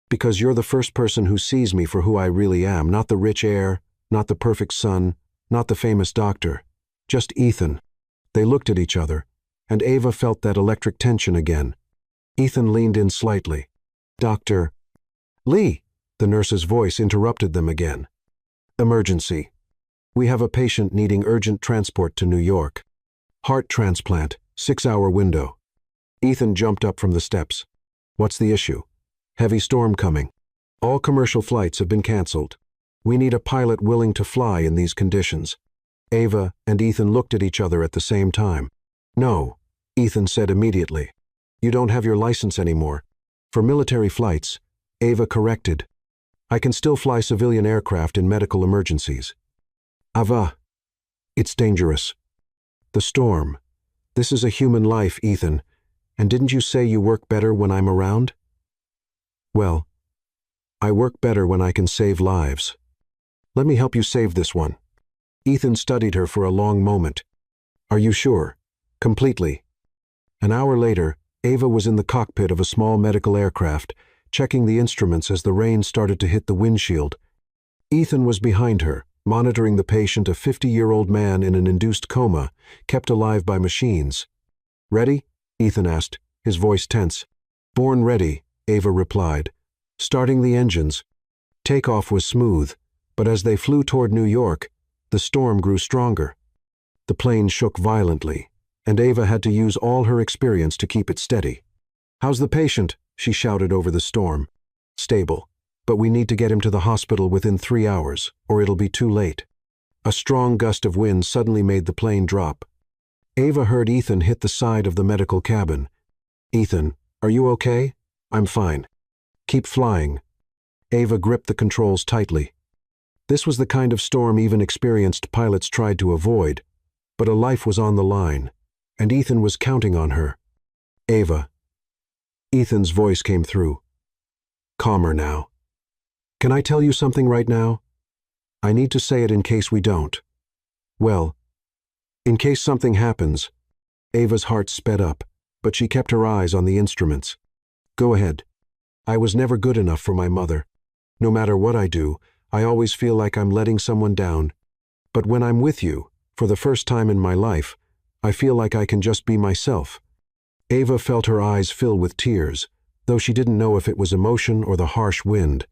S1: Because you're the first person who sees me for who I really am, not the rich heir, not the perfect son, not the famous doctor. Just Ethan. They looked at each other, and Ava felt that electric tension again. Ethan leaned in slightly. Dr. Lee, the nurse's voice interrupted them again. Emergency. We have a patient needing urgent transport to New York. Heart transplant, 6-hour window. Ethan jumped up from the steps. What's the issue? Heavy storm coming. All commercial flights have been canceled. We need a pilot willing to fly in these conditions. Ava and Ethan looked at each other at the same time. No, Ethan said immediately. You don't have your license anymore. For military flights, Ava corrected. I can still fly civilian aircraft in medical emergencies. Ava, it's dangerous. The storm. This is a human life, Ethan, and didn't you say you work better when I'm around? Well, I work better when I can save lives. Let me help you save this one. Ethan studied her for a long moment. Are you sure? Completely. An hour later, Ava was in the cockpit of a small medical aircraft, checking the instruments as the rain started to hit the windshield. Ethan was behind her, monitoring the patient, a 50-year-old man in an induced coma, kept alive by machines. Ready? Ethan asked, his voice tense. Born ready, Ava replied. Starting the engines. Takeoff was smooth, but as they flew toward New York, the storm grew stronger. The plane shook violently, and Ava had to use all her experience to keep it steady. How's the patient? She shouted over the storm. Stable, but we need to get him to the hospital within 3 hours, or it'll be too late. A strong gust of wind suddenly made the plane drop. Ava heard Ethan hit the side of the medical cabin. Ethan, are you okay? I'm fine. Keep flying. Ava gripped the controls tightly. This was the kind of storm even experienced pilots tried to avoid, but a life was on the line, and Ethan was counting on her. Ava. Ethan's voice came through. Calmer now. Can I tell you something right now? I need to say it in case we don't. Well, in case something happens. Ava's heart sped up, but she kept her eyes on the instruments. Go ahead. I was never good enough for my mother. No matter what I do, I always feel like I'm letting someone down. But when I'm with you, for the first time in my life, I feel like I can just be myself. Ava felt her eyes fill with tears, though she didn't know if it was emotion or the harsh wind.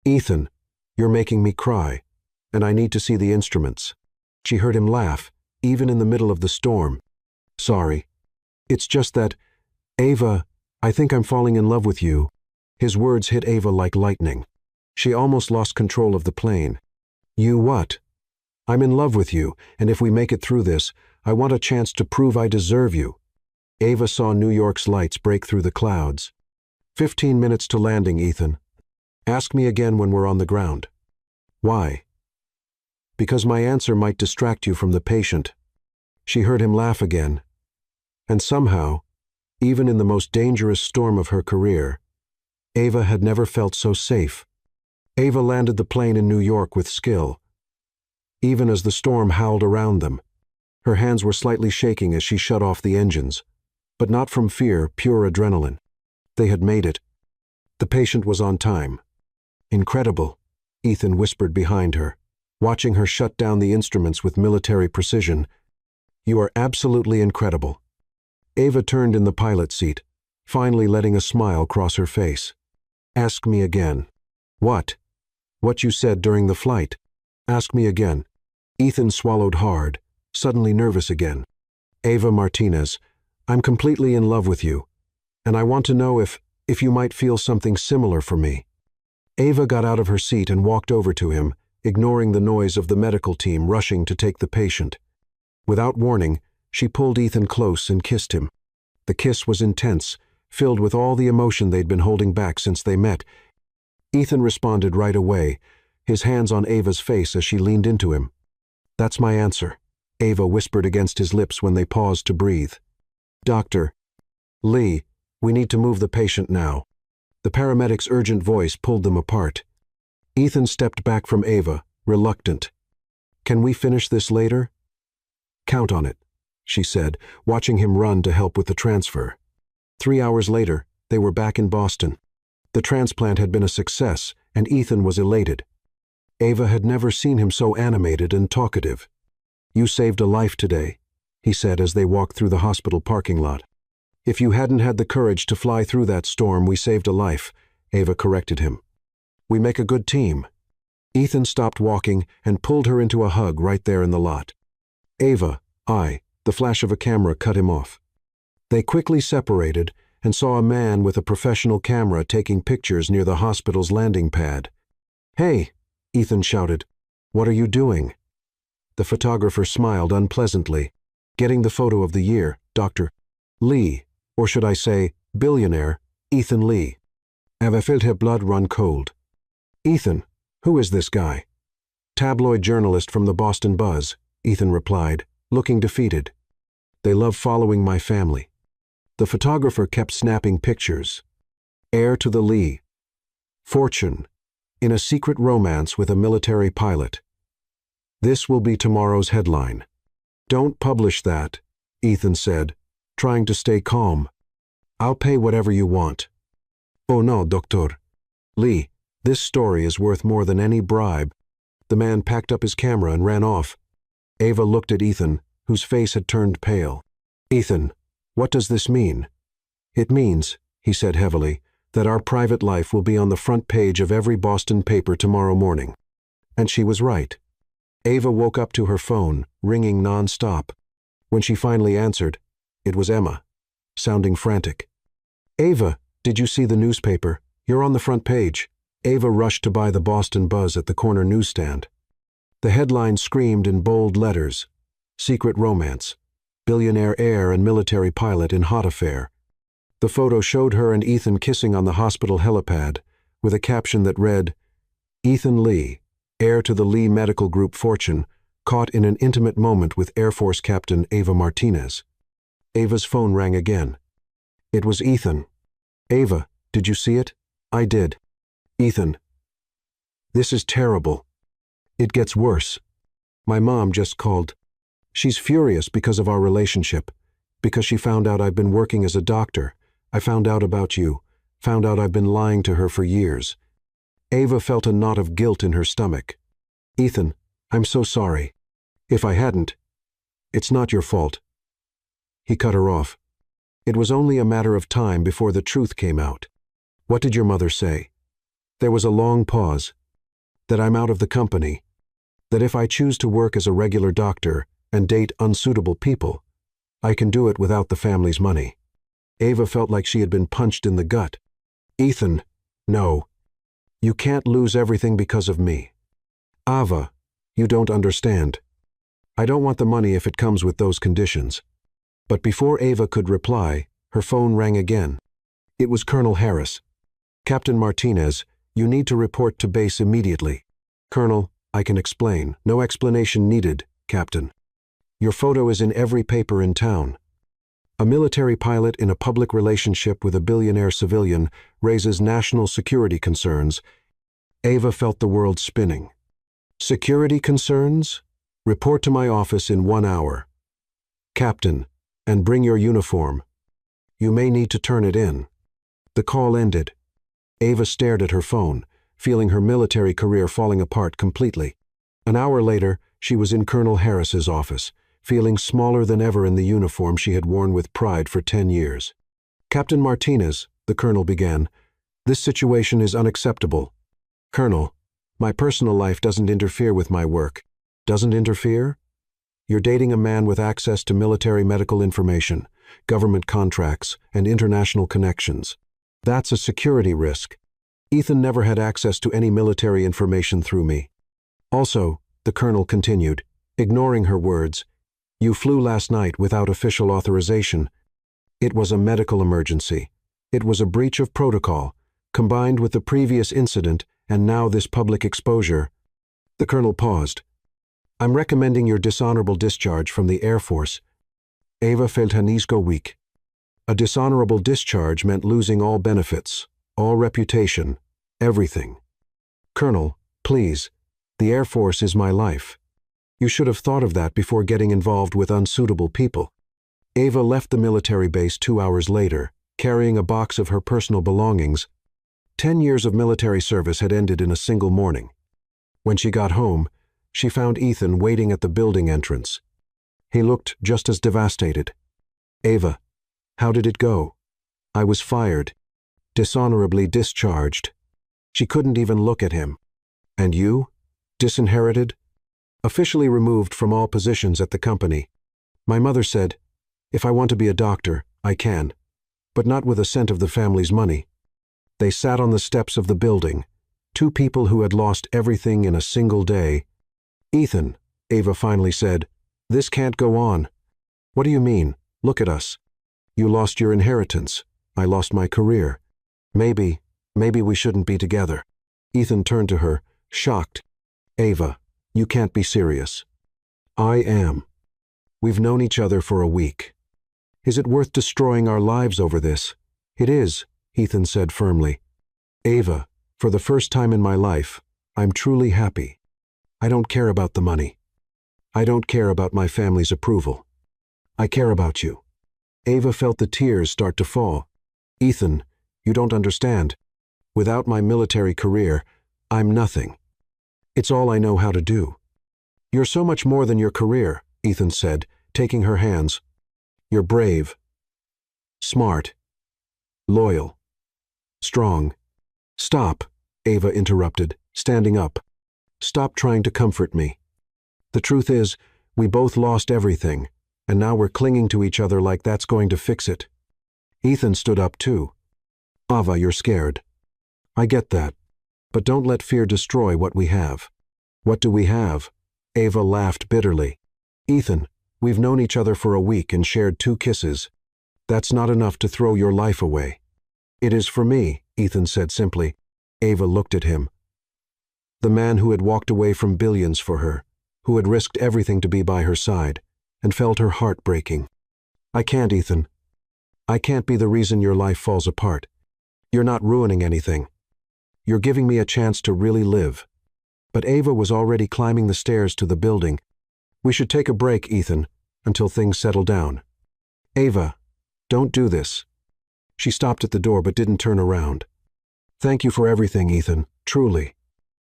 S1: Ethan, you're making me cry, and I need to see the instruments. She heard him laugh, even in the middle of the storm. Sorry. It's just that, Ava, I think I'm falling in love with you. His words hit Ava like lightning. She almost lost control of the plane. You what? I'm in love with you, and if we make it through this, I want a chance to prove I deserve you. Ava saw New York's lights break through the clouds. 15 minutes to landing, Ethan. Ask me again when we're on the ground. Why? Because my answer might distract you from the patient. She heard him laugh again. And somehow, even in the most dangerous storm of her career, Ava had never felt so safe. Ava landed the plane in New York with skill, even as the storm howled around them. Her hands were slightly shaking as she shut off the engines, but not from fear, pure adrenaline. They had made it. The patient was on time. Incredible, Ethan whispered behind her, watching her shut down the instruments with military precision. You are absolutely incredible. Ava turned in the pilot seat, finally letting a smile cross her face. Ask me again. What? What you said during the flight. Ask me again. Ethan swallowed hard, suddenly nervous again. Ava Martinez, I'm completely in love with you, and I want to know if you might feel something similar for me. Ava got out of her seat and walked over to him, ignoring the noise of the medical team rushing to take the patient. Without warning, she pulled Ethan close and kissed him. The kiss was intense, filled with all the emotion they'd been holding back since they met. Ethan responded right away, his hands on Ava's face as she leaned into him. That's my answer, Ava whispered against his lips when they paused to breathe. Doctor. Lee, we need to move the patient now. The paramedic's urgent voice pulled them apart. Ethan stepped back from Ava, reluctant. Can we finish this later? Count on it, she said, watching him run to help with the transfer. 3 hours later, they were back in Boston. The transplant had been a success, and Ethan was elated. Ava had never seen him so animated and talkative. You saved a life today, he said as they walked through the hospital parking lot. If you hadn't had the courage to fly through that storm, we saved a life, Ava corrected him. We make a good team. Ethan stopped walking and pulled her into a hug right there in the lot. Ava, the flash of a camera cut him off. They quickly separated and saw a man with a professional camera taking pictures near the hospital's landing pad. Hey, Ethan shouted. What are you doing? The photographer smiled unpleasantly. Getting the photo of the year, Dr. Lee, or should I say, Billionaire, Ethan Lee. Ava felt her blood run cold. Ethan, who is this guy? Tabloid journalist from the Boston Buzz, Ethan replied, looking defeated. They love following my family. The photographer kept snapping pictures. Heir to the Lee. Fortune. In a secret romance with a military pilot. This will be tomorrow's headline. Don't publish that, Ethan said, trying to stay calm. I'll pay whatever you want. Oh no, Doctor. Lee, this story is worth more than any bribe. The man packed up his camera and ran off. Ava looked at Ethan, whose face had turned pale. Ethan, what does this mean? It means, he said heavily, that our private life will be on the front page of every Boston paper tomorrow morning. And she was right. Ava woke up to her phone, ringing non-stop. When she finally answered, it was Emma, sounding frantic. Ava, did you see the newspaper? You're on the front page. Ava rushed to buy the Boston Buzz at the corner newsstand. The headline screamed in bold letters, Secret Romance, Billionaire heir and military pilot in hot affair. The photo showed her and Ethan kissing on the hospital helipad, with a caption that read, Ethan Lee, heir to the Lee Medical Group fortune, caught in an intimate moment with Air Force Captain Ava Martinez. Ava's phone rang again. It was Ethan. Ava, did you see it? I did. Ethan. This is terrible. It gets worse. My mom just called. She's furious because of our relationship, because she found out I've been working as a doctor. I found out about you, found out I've been lying to her for years. Ava felt a knot of guilt in her stomach. Ethan, I'm so sorry. If I hadn't, it's not your fault. He cut her off. It was only a matter of time before the truth came out. What did your mother say? There was a long pause. That I'm out of the company. That if I choose to work as a regular doctor and date unsuitable people, I can do it without the family's money. Ava felt like she had been punched in the gut. Ethan, no. You can't lose everything because of me. Ava, you don't understand. I don't want the money if it comes with those conditions. But before Ava could reply, her phone rang again. It was Colonel Harris. Captain Martinez, you need to report to base immediately. Colonel, I can explain. No explanation needed, Captain. Your photo is in every paper in town. A military pilot in a public relationship with a billionaire civilian raises national security concerns. Ava felt the world spinning. Security concerns? Report to my office in 1 hour. Captain, and bring your uniform. You may need to turn it in. The call ended. Ava stared at her phone, feeling her military career falling apart completely. An hour later, she was in Colonel Harris's office, feeling smaller than ever in the uniform she had worn with pride for 10 years. Captain Martinez, the colonel began, this situation is unacceptable. Colonel, my personal life doesn't interfere with my work. Doesn't interfere? You're dating a man with access to military medical information, government contracts, and international connections. That's a security risk. Ethan never had access to any military information through me. Also, the colonel continued, ignoring her words, you flew last night without official authorization. It was a medical emergency. It was a breach of protocol, combined with the previous incident and now this public exposure. The colonel paused. I'm recommending your dishonorable discharge from the Air Force. Ava felt her knees go weak. A dishonorable discharge meant losing all benefits, all reputation, everything. Colonel, please, the Air Force is my life. You should have thought of that before getting involved with unsuitable people. Ava left the military base 2 hours later, carrying a box of her personal belongings. 10 years of military service had ended in a single morning. When she got home, she found Ethan waiting at the building entrance. He looked just as devastated. Ava, how did it go? I was fired, dishonorably discharged. She couldn't even look at him. And you? Disinherited? Officially removed from all positions at the company. My mother said, if I want to be a doctor, I can, but not with a cent of the family's money. They sat on the steps of the building, two people who had lost everything in a single day. Ethan, Ava finally said, this can't go on. What do you mean? Look at us. You lost your inheritance. I lost my career. Maybe we shouldn't be together. Ethan turned to her, shocked. Ava, you can't be serious. I am. We've known each other for a week. Is it worth destroying our lives over this? It is, Ethan said firmly. Ava, for the first time in my life, I'm truly happy. I don't care about the money. I don't care about my family's approval. I care about you. Ava felt the tears start to fall. Ethan, you don't understand. Without my military career, I'm nothing. It's all I know how to do. You're so much more than your career, Ethan said, taking her hands. You're brave, smart, loyal, strong. Stop, Ava interrupted, standing up. Stop trying to comfort me. The truth is, we both lost everything, and now we're clinging to each other like that's going to fix it. Ethan stood up too. Ava, you're scared. I get that. But don't let fear destroy what we have. What do we have? Ava laughed bitterly. Ethan, we've known each other for a week and shared 2 kisses. That's not enough to throw your life away. It is for me, Ethan said simply. Ava looked at him. The man who had walked away from billions for her, who had risked everything to be by her side, and felt her heart breaking. I can't, Ethan. I can't be the reason your life falls apart. You're not ruining anything. You're giving me a chance to really live. But Ava was already climbing the stairs to the building. We should take a break, Ethan, until things settle down. Ava, don't do this. She stopped at the door but didn't turn around. Thank you for everything, Ethan, truly.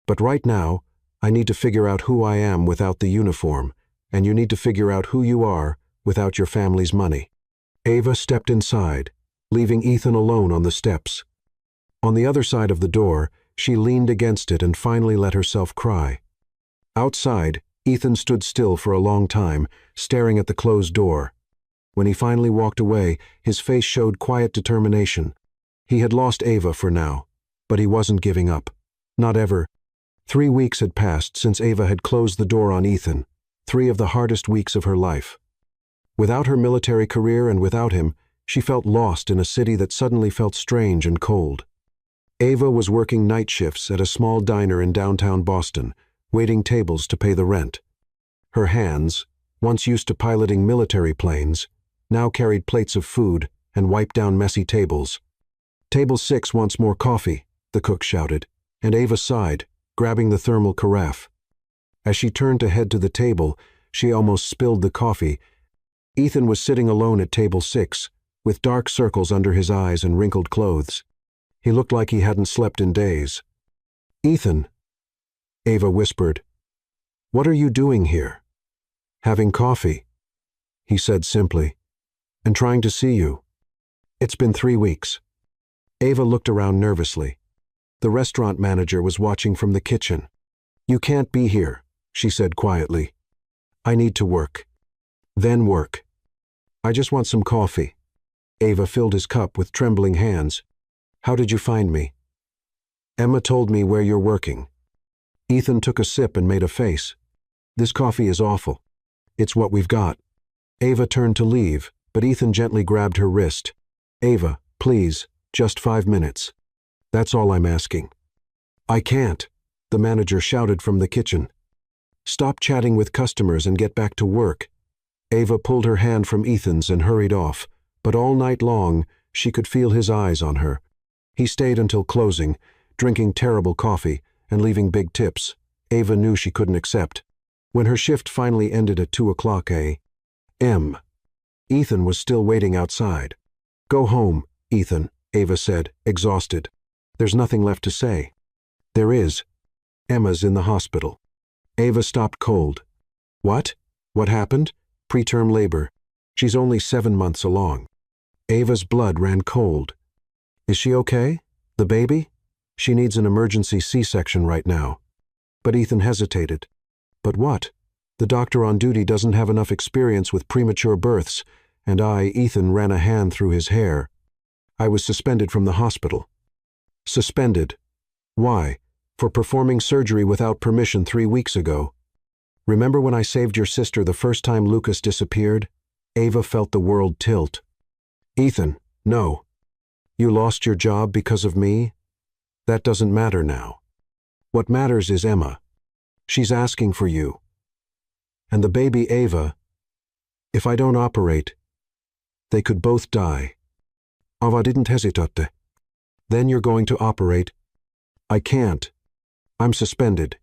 S1: But right now, I need to figure out who I am without the uniform, and you need to figure out who you are without your family's money. Ava stepped inside, leaving Ethan alone on the steps. On the other side of the door, she leaned against it and finally let herself cry. Outside, Ethan stood still for a long time, staring at the closed door. When he finally walked away, his face showed quiet determination. He had lost Ava for now, but he wasn't giving up. Not ever. 3 weeks had passed since Ava had closed the door on Ethan, 3 of the hardest weeks of her life. Without her military career and without him, she felt lost in a city that suddenly felt strange and cold. Ava was working night shifts at a small diner in downtown Boston, waiting tables to pay the rent. Her hands, once used to piloting military planes, now carried plates of food and wiped down messy tables. Table 6 wants more coffee, the cook shouted, and Ava sighed, grabbing the thermal carafe. As she turned to head to the table, she almost spilled the coffee. Ethan was sitting alone at table 6, with dark circles under his eyes and wrinkled clothes. He looked like he hadn't slept in days. Ethan, Ava whispered. What are you doing here? Having coffee, he said simply, and trying to see you. It's been 3 weeks. Ava looked around nervously. The restaurant manager was watching from the kitchen. You can't be here, she said quietly. I need to work. Then work. I just want some coffee. Ava filled his cup with trembling hands. How did you find me? Emma told me where you're working. Ethan took a sip and made a face. This coffee is awful. It's what we've got. Ava turned to leave, but Ethan gently grabbed her wrist. Ava, please, just 5 minutes. That's all I'm asking. I can't, the manager shouted from the kitchen. Stop chatting with customers and get back to work. Ava pulled her hand from Ethan's and hurried off, but all night long, she could feel his eyes on her. He stayed until closing, drinking terrible coffee and leaving big tips. Ava knew she couldn't accept. When her shift finally ended at 2 o'clock a.m., Ethan was still waiting outside. Go home, Ethan, Ava said, exhausted. There's nothing left to say. There is. Emma's in the hospital. Ava stopped cold. What? What happened? Preterm labor. She's only 7 months along. Ava's blood ran cold. Is she okay? The baby? She needs an emergency C-section right now. But Ethan hesitated. But what? The doctor on duty doesn't have enough experience with premature births, and Ethan ran a hand through his hair. I was suspended from the hospital. Suspended? Why? For performing surgery without permission 3 weeks ago. Remember when I saved your sister the first time Lucas disappeared? Ava felt the world tilt. Ethan, no. You lost your job because of me? That doesn't matter now. What matters is Emma. She's asking for you. And the baby Ava, If I don't operate, they could both die. Ava didn't hesitate. Then you're going to operate? I can't. I'm suspended.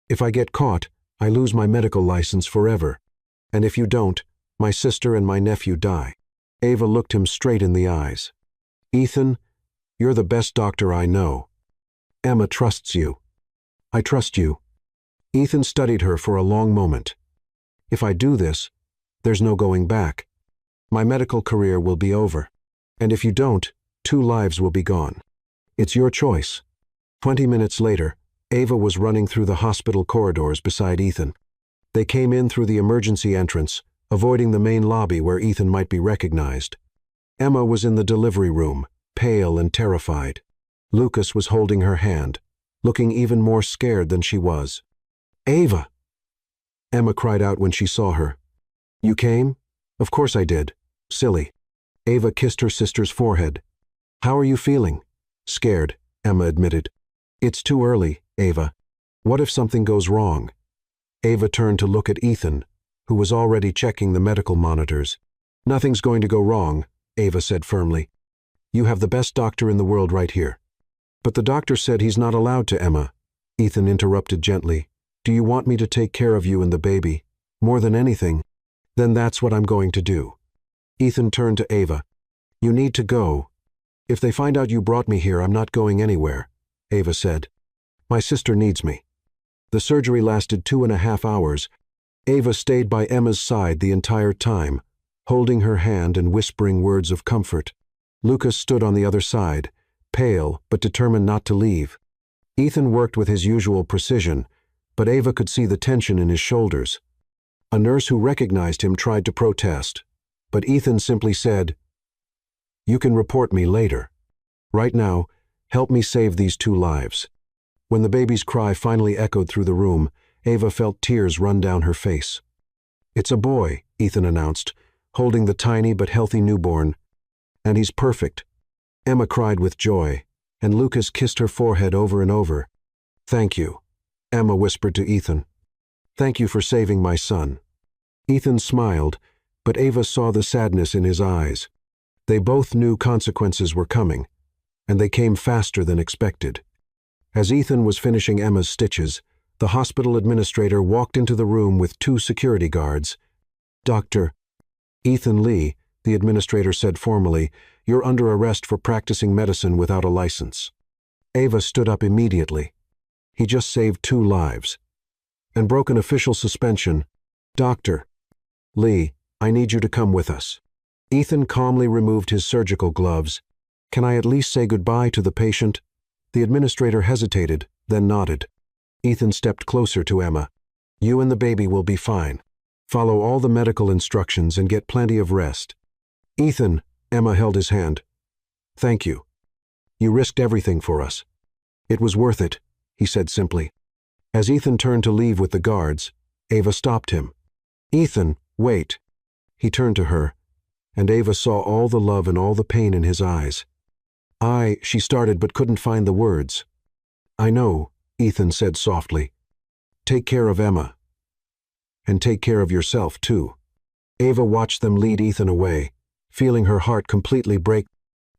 S1: If I get caught, I lose my medical license forever. And if you don't, my sister and my nephew die. Ava looked him straight in the eyes. Ethan, you're the best doctor I know. Emma trusts you. I trust you. Ethan studied her for a long moment. If I do this, there's no going back. My medical career will be over. And if you don't, 2 lives will be gone. It's your choice. 20 minutes later, Ava was running through the hospital corridors beside Ethan. They came in through the emergency entrance, avoiding the main lobby where Ethan might be recognized. Emma was in the delivery room, pale and terrified. Lucas was holding her hand, looking even more scared than she was. Ava! Emma cried out when she saw her. You came? Of course I did. Silly. Ava kissed her sister's forehead. How are you feeling? Scared, Emma admitted. It's too early, Ava. What if something goes wrong? Ava turned to look at Ethan, who was already checking the medical monitors. Nothing's going to go wrong, Ava said firmly. You have the best doctor in the world right here. But the doctor said he's not allowed to, Emma. Ethan interrupted gently. Do you want me to take care of you and the baby? More than anything? Then that's what I'm going to do. Ethan turned to Ava. You need to go. If they find out you brought me here, I'm not going anywhere, Ava said. My sister needs me. The surgery lasted 2.5 hours. Ava stayed by Emma's side the entire time, holding her hand and whispering words of comfort. Lucas stood on the other side, pale but determined not to leave. Ethan worked with his usual precision, but Ava could see the tension in his shoulders. A nurse who recognized him tried to protest, but Ethan simply said, You can report me later. Right now, help me save these 2 lives. When the baby's cry finally echoed through the room, Ava felt tears run down her face. It's a boy, Ethan announced, holding the tiny but healthy newborn. And he's perfect. Emma cried with joy, and Lucas kissed her forehead over and over. Thank you, Emma whispered to Ethan. Thank you for saving my son. Ethan smiled, but Ava saw the sadness in his eyes. They both knew consequences were coming, and they came faster than expected. As Ethan was finishing Emma's stitches, the hospital administrator walked into the room with 2 security guards. Dr. Ethan Lee, the administrator said formally, you're under arrest for practicing medicine without a license. Ava stood up immediately. He just saved 2 lives. And broke an official suspension. Dr. Lee, I need you to come with us. Ethan calmly removed his surgical gloves. Can I at least say goodbye to the patient? The administrator hesitated, then nodded. Ethan stepped closer to Emma. You and the baby will be fine. Follow all the medical instructions and get plenty of rest. Ethan, Emma held his hand. Thank you. You risked everything for us. It was worth it, he said simply. As Ethan turned to leave with the guards, Ava stopped him. Ethan, wait. He turned to her, and Ava saw all the love and all the pain in his eyes. She started but couldn't find the words. I know, Ethan said softly. Take care of Emma. And take care of yourself, too. Ava watched them lead Ethan away, feeling her heart completely break.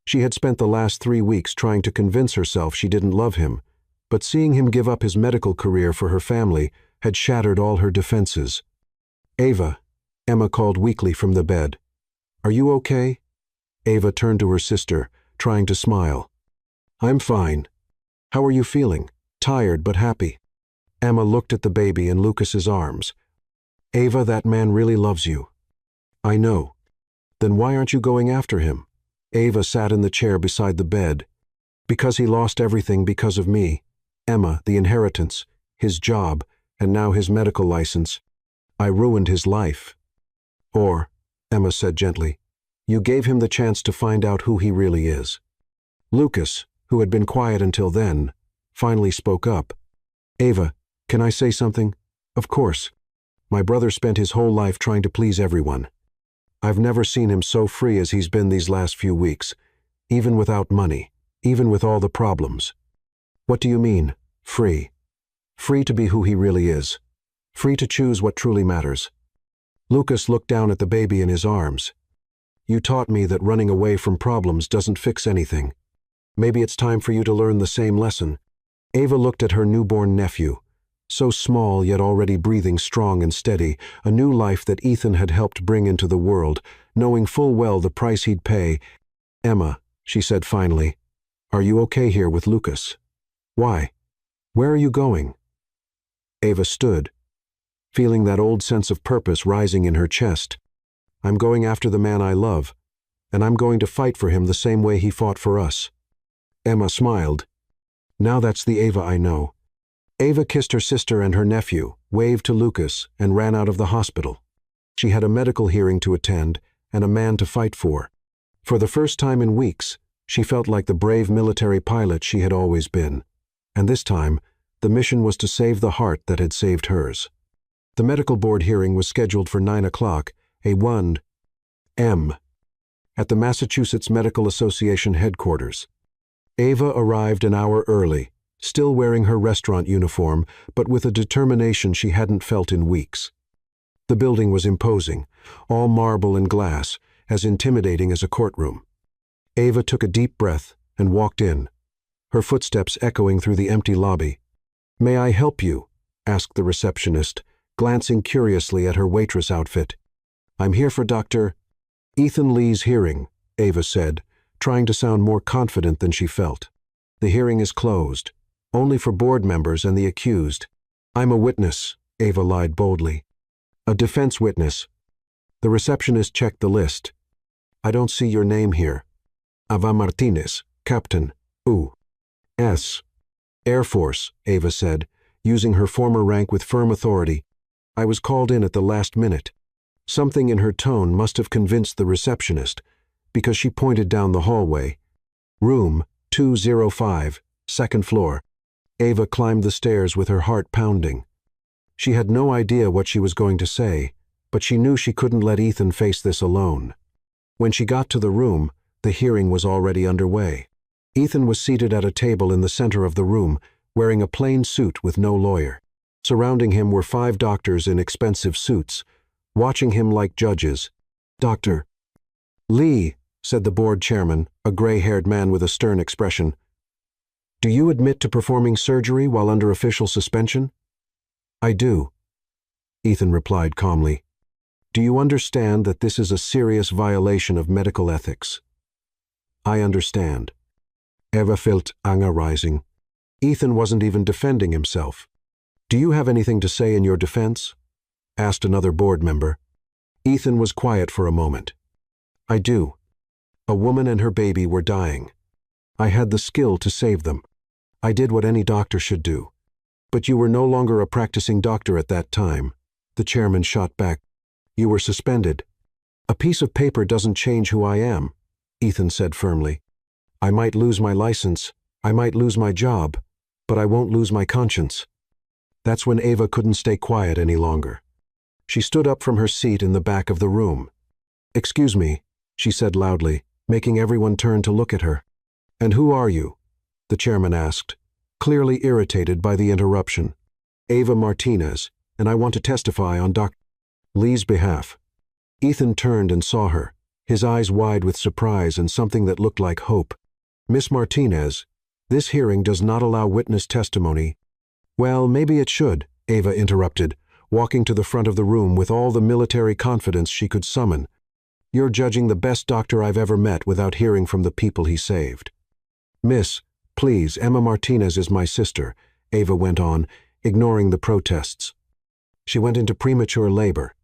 S1: She had spent the last 3 weeks trying to convince herself she didn't love him, but seeing him give up his medical career for her family had shattered all her defenses. Ava, Emma called weakly from the bed. Are you okay? Ava turned to her sister, trying to smile. I'm fine. How are you feeling? Tired but happy. Emma looked at the baby in Lucas's arms. Ava, that man really loves you. I know. Then why aren't you going after him? Ava sat in the chair beside the bed. Because he lost everything because of me. Emma, the inheritance, his job, and now his medical license. I ruined his life. Or, Emma said gently, you gave him the chance to find out who he really is. Lucas, who had been quiet until then, finally spoke up. Ava, can I say something? Of course. My brother spent his whole life trying to please everyone. I've never seen him so free as he's been these last few weeks, even without money, even with all the problems. What do you mean, free? Free to be who he really is. Free to choose what truly matters. Lucas looked down at the baby in his arms. You taught me that running away from problems doesn't fix anything. Maybe it's time for you to learn the same lesson. Ava looked at her newborn nephew, so small yet already breathing strong and steady, a new life that Ethan had helped bring into the world, knowing full well the price he'd pay. Emma, she said finally, are you okay here with Lucas? Why? Where are you going? Ava stood, feeling that old sense of purpose rising in her chest. I'm going after the man I love, and I'm going to fight for him the same way he fought for us. Emma smiled. Now that's the Ava I know. Ava kissed her sister and her nephew, waved to Lucas, and ran out of the hospital. She had a medical hearing to attend and a man to fight for. For the first time in weeks, she felt like the brave military pilot she had always been. And this time, the mission was to save the heart that had saved hers. The medical board hearing was scheduled for 9 o'clock, a 1 m. at the Massachusetts Medical Association headquarters. Ava arrived an hour early, still wearing her restaurant uniform, but with a determination she hadn't felt in weeks. The building was imposing, all marble and glass, as intimidating as a courtroom. Ava took a deep breath and walked in, her footsteps echoing through the empty lobby. "May I help you?" asked the receptionist, glancing curiously at her waitress outfit. "I'm here for Dr. Ethan Lee's hearing," Ava said, trying to sound more confident than she felt. "The hearing is closed, only for board members and the accused." "I'm a witness," Ava lied boldly. "A defense witness." The receptionist checked the list. "I don't see your name here." "Ava Martinez, Captain, U.S. Air Force," Ava said, using her former rank with firm authority. "I was called in at the last minute." Something in her tone must have convinced the receptionist, because she pointed down the hallway. "Room 205, second floor." Ava climbed the stairs with her heart pounding. She had no idea what she was going to say, but she knew she couldn't let Ethan face this alone. When she got to the room, the hearing was already underway. Ethan was seated at a table in the center of the room, wearing a plain suit with no lawyer. Surrounding him were 5 doctors in expensive suits, watching him like judges. "Dr. Lee," said the board chairman, a gray-haired man with a stern expression, "do you admit to performing surgery while under official suspension?" "I do," Ethan replied calmly. "Do you understand that this is a serious violation of medical ethics?" "I understand." Eva felt anger rising. Ethan wasn't even defending himself. "Do you have anything to say in your defense?" asked another board member. Ethan was quiet for a moment. "I do. A woman and her baby were dying. I had the skill to save them. I did what any doctor should do. But you were no longer a practicing doctor at that time," the chairman shot back. "You were suspended." "A piece of paper doesn't change who I am," Ethan said firmly. "I might lose my license, I might lose my job, but I won't lose my conscience." That's when Ava couldn't stay quiet any longer. She stood up from her seat in the back of the room. "Excuse me," she said loudly, making everyone turn to look at her. "And who are you?" the chairman asked, clearly irritated by the interruption. "Ava Martinez, and I want to testify on Dr. Lee's behalf." Ethan turned and saw her, his eyes wide with surprise and something that looked like hope. "Miss Martinez, this hearing does not allow witness testimony." "Well, maybe it should," Ava interrupted, walking to the front of the room with all the military confidence she could summon. "You're judging the best doctor I've ever met without hearing from the people he saved." "Miss, please, Emma Martinez is my sister," Ava went on, ignoring the protests. "She went into premature labor.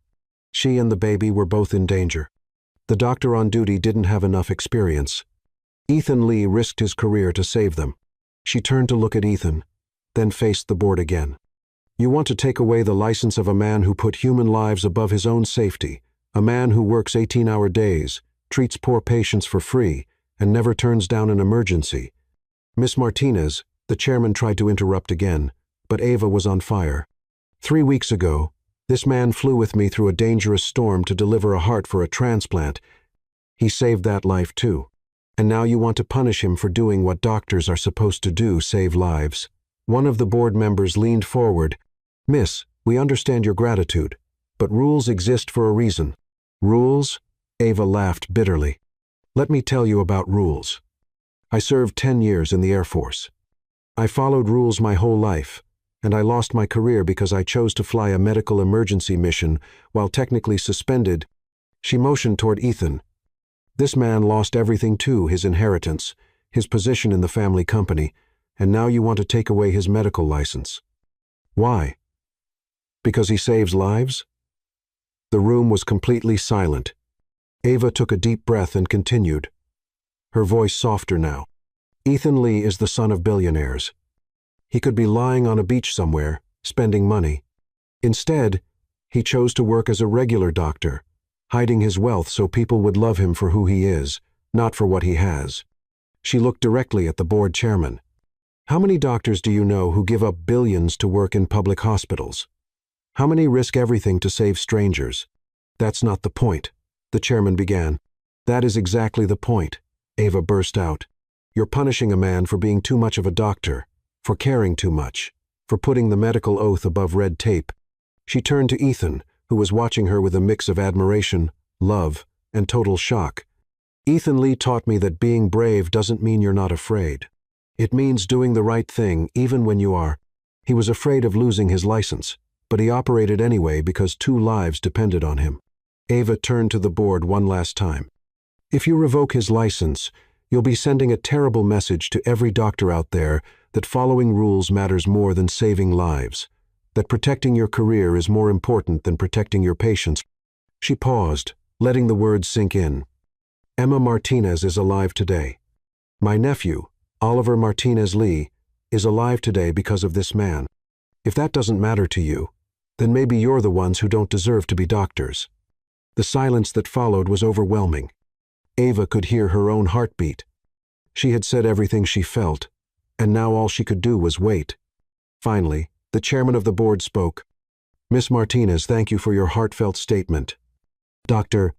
S1: She and the baby were both in danger. The doctor on duty didn't have enough experience. Ethan Lee risked his career to save them." She turned to look at Ethan, then faced the board again. "You want to take away the license of a man who put human lives above his own safety, a man who works 18-hour days, treats poor patients for free, and never turns down an emergency." "Miss Martinez," the chairman tried to interrupt again, but Ava was on fire. "3 weeks ago, this man flew with me through a dangerous storm to deliver a heart for a transplant. He saved that life too. And now you want to punish him for doing what doctors are supposed to do, save lives." One of the board members leaned forward. "Miss, we understand your gratitude, But rules exist for a reason. Rules? Ava laughed bitterly. Let me tell you about rules. I served 10 years in the Air Force. I followed rules my whole life, and I lost my career because I chose to fly a medical emergency mission while technically suspended. She motioned toward Ethan. This man lost everything too, his inheritance, his position in the family company, and now you want to take away his medical license. Why? Because he saves lives? The room was completely silent. Ava took a deep breath and continued, her voice softer now. Ethan Lee is the son of billionaires. He could be lying on a beach somewhere, spending money. Instead, he chose to work as a regular doctor, hiding his wealth so people would love him for who he is, not for what he has. She looked directly at the board chairman. How many doctors do you know who give up billions to work in public hospitals? How many risk everything to save strangers? That's not the point, the chairman began. That is exactly the point, Ava burst out. You're punishing a man for being too much of a doctor, for caring too much, for putting the medical oath above red tape. She turned to Ethan, who was watching her with a mix of admiration, love, and total shock. Ethan Lee taught me that being brave doesn't mean you're not afraid. It means doing the right thing even when you are. He was afraid of losing his license, but he operated anyway because 2 lives depended on him. Ava turned to the board one last time. If you revoke his license, you'll be sending a terrible message to every doctor out there that following rules matters more than saving lives, that protecting your career is more important than protecting your patients. She paused, letting the words sink in. Emma Martinez is alive today. My nephew, Oliver Martinez Lee, is alive today because of this man. If that doesn't matter to you, then maybe you're the ones who don't deserve to be doctors. The silence that followed was overwhelming. Ava could hear her own heartbeat. She had said everything she felt, and now all she could do was wait. Finally, the chairman of the board spoke. Miss Martinez, thank you for your heartfelt statement. Dr.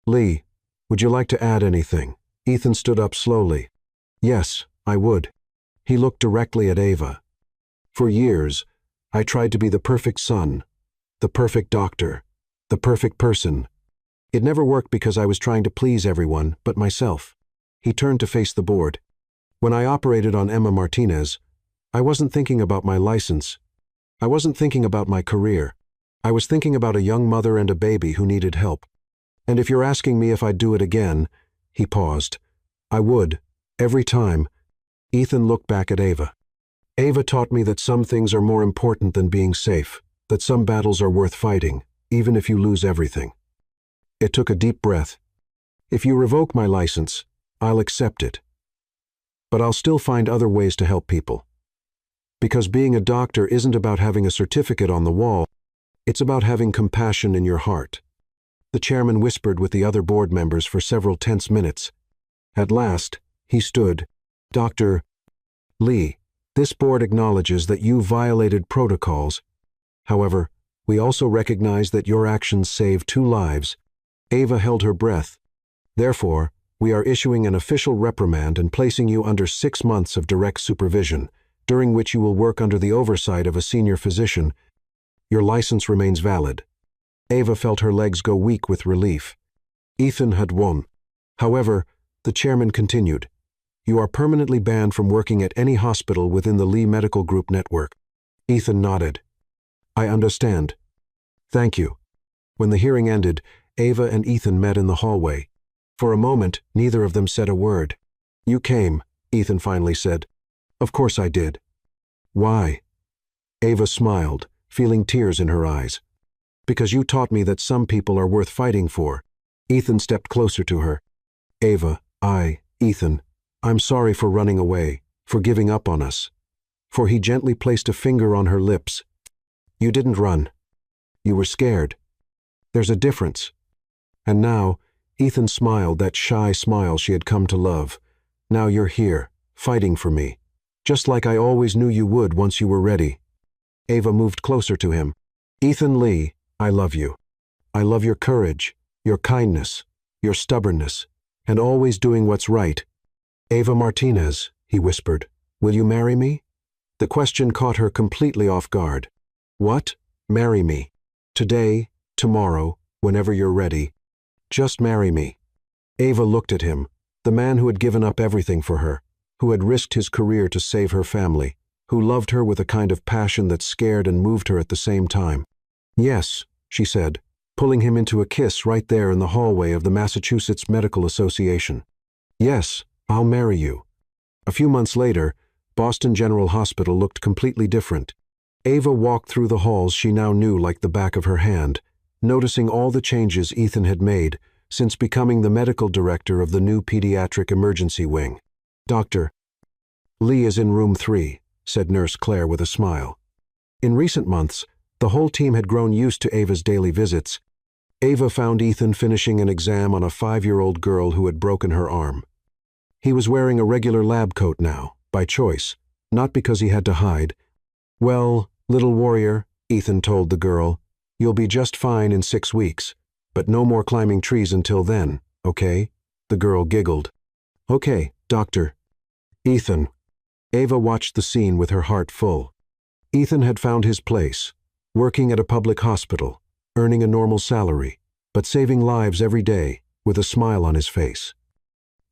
S1: Lee, would you like to add anything? Ethan stood up slowly. Yes, I would. He looked directly at Ava. For years, I tried to be the perfect son, the perfect doctor, the perfect person. It never worked because I was trying to please everyone but myself. He turned to face the board. When I operated on Emma Martinez, I wasn't thinking about my license. I wasn't thinking about my career. I was thinking about a young mother and a baby who needed help. And if you're asking me if I'd do it again, he paused. I would, every time. Ethan looked back at Ava. Ava taught me that some things are more important than being safe, that some battles are worth fighting, even if you lose everything. It took a deep breath. If you revoke my license, I'll accept it. But I'll still find other ways to help people. Because being a doctor isn't about having a certificate on the wall, it's about having compassion in your heart. The chairman whispered with the other board members for several tense minutes. At last, he stood. Dr. Lee, this board acknowledges that you violated protocols. However, we also recognize that your actions saved 2 lives. Ava held her breath. Therefore, we are issuing an official reprimand and placing you under 6 months of direct supervision, during which you will work under the oversight of a senior physician. Your license remains valid. Ava felt her legs go weak with relief. Ethan had won. However, the chairman continued. You are permanently banned from working at any hospital within the Lee Medical Group network. Ethan nodded. I understand. Thank you. When the hearing ended, Ava and Ethan met in the hallway. For a moment, neither of them said a word. You came, Ethan finally said. Of course I did. Why? Ava smiled, feeling tears in her eyes. Because you taught me that some people are worth fighting for. Ethan stepped closer to her. Ava, Ethan, I'm sorry for running away, for giving up on us. For he gently placed a finger on her lips. You didn't run. You were scared. There's a difference. And now, Ethan smiled that shy smile she had come to love. Now you're here, fighting for me. Just like I always knew you would once you were ready. Ava moved closer to him. Ethan Lee, I love you. I love your courage, your kindness, your stubbornness, and always doing what's right. Ava Martinez, he whispered, will you marry me? The question caught her completely off guard. What? Marry me? Today, tomorrow, whenever you're ready. Just marry me." Ava looked at him, the man who had given up everything for her, who had risked his career to save her family, who loved her with a kind of passion that scared and moved her at the same time. "Yes," she said, pulling him into a kiss right there in the hallway of the Massachusetts Medical Association. "Yes, I'll marry you." A few months later, Boston General Hospital looked completely different. Ava walked through the halls she now knew like the back of her hand, noticing all the changes Ethan had made since becoming the medical director of the new pediatric emergency wing. "Doctor Lee is in room 3, said Nurse Claire with a smile. In recent months, the whole team had grown used to Ava's daily visits. Ava found Ethan finishing an exam on a 5-year-old girl who had broken her arm. He was wearing a regular lab coat now, by choice, not because he had to hide. "Well, little warrior," Ethan told the girl, "you'll be just fine in 6 weeks, but no more climbing trees until then, okay?" The girl giggled. "Okay, doctor." Ethan. Ava watched the scene with her heart full. Ethan had found his place, working at a public hospital, earning a normal salary, but saving lives every day, with a smile on his face.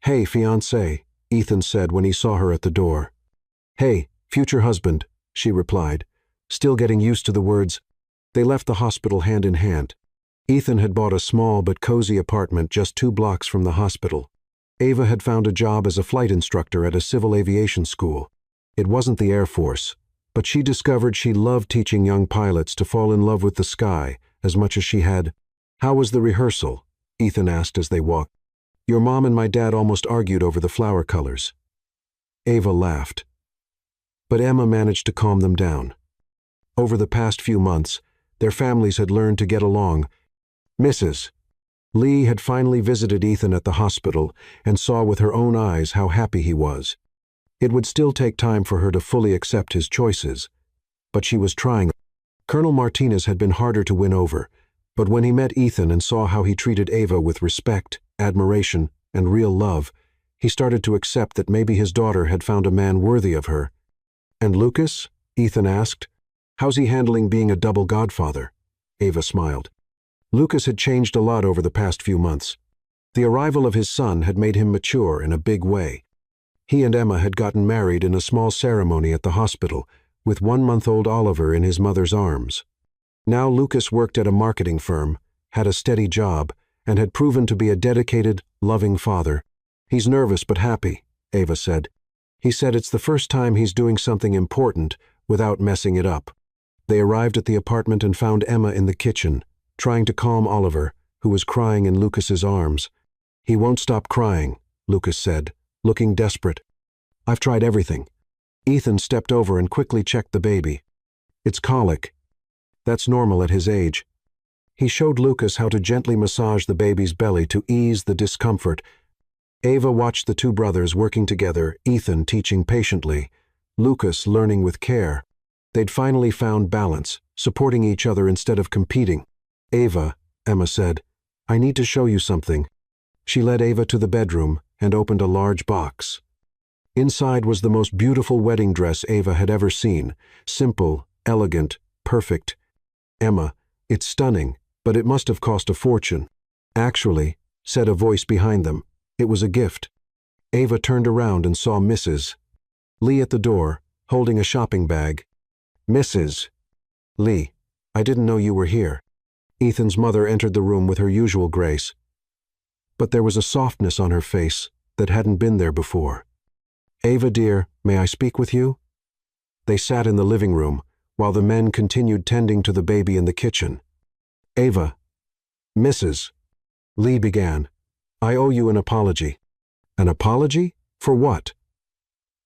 S1: "Hey, fiancé," Ethan said when he saw her at the door. "Hey, future husband," she replied, still getting used to the words. They left the hospital hand in hand. Ethan had bought a small but cozy apartment just 2 blocks from the hospital. Ava had found a job as a flight instructor at a civil aviation school. It wasn't the Air Force, but she discovered she loved teaching young pilots to fall in love with the sky as much as she had. "How was the rehearsal?" Ethan asked as they walked. "Your mom and my dad almost argued over the flower colors." Ava laughed. But Emma managed to calm them down. Over the past few months, their families had learned to get along. Mrs. Lee had finally visited Ethan at the hospital and saw with her own eyes how happy he was. It would still take time for her to fully accept his choices, but she was trying. Colonel Martinez had been harder to win over, but when he met Ethan and saw how he treated Ava with respect, admiration, and real love, he started to accept that maybe his daughter had found a man worthy of her. "And Lucas?" Ethan asked. "How's he handling being a double godfather?" Ava smiled. Lucas had changed a lot over the past few months. The arrival of his son had made him mature in a big way. He and Emma had gotten married in a small ceremony at the hospital, with 1-month-old Oliver in his mother's arms. Now Lucas worked at a marketing firm, had a steady job, and had proven to be a dedicated, loving father. "He's nervous but happy," Ava said. "He said it's the first time he's doing something important without messing it up." They arrived at the apartment and found Emma in the kitchen, trying to calm Oliver, who was crying in Lucas's arms. "He won't stop crying," Lucas said, looking desperate. "I've tried everything." Ethan stepped over and quickly checked the baby. "It's colic. That's normal at his age." He showed Lucas how to gently massage the baby's belly to ease the discomfort. Ava watched the 2 brothers working together, Ethan teaching patiently, Lucas learning with care. They'd finally found balance, supporting each other instead of competing. "Ava," Emma said, "I need to show you something." She led Ava to the bedroom and opened a large box. Inside was the most beautiful wedding dress Ava had ever seen. Simple, elegant, perfect. "Emma, it's stunning, but it must have cost a fortune." "Actually," said a voice behind them, "it was a gift." Ava turned around and saw Mrs. Lee at the door, holding a shopping bag. "Mrs. Lee, I didn't know you were here." Ethan's mother entered the room with her usual grace, but there was a softness on her face that hadn't been there before. "Ava, dear, may I speak with you?" They sat in the living room, while the men continued tending to the baby in the kitchen. "Ava," Mrs. Lee began, "I owe you an apology." "An apology? For what?"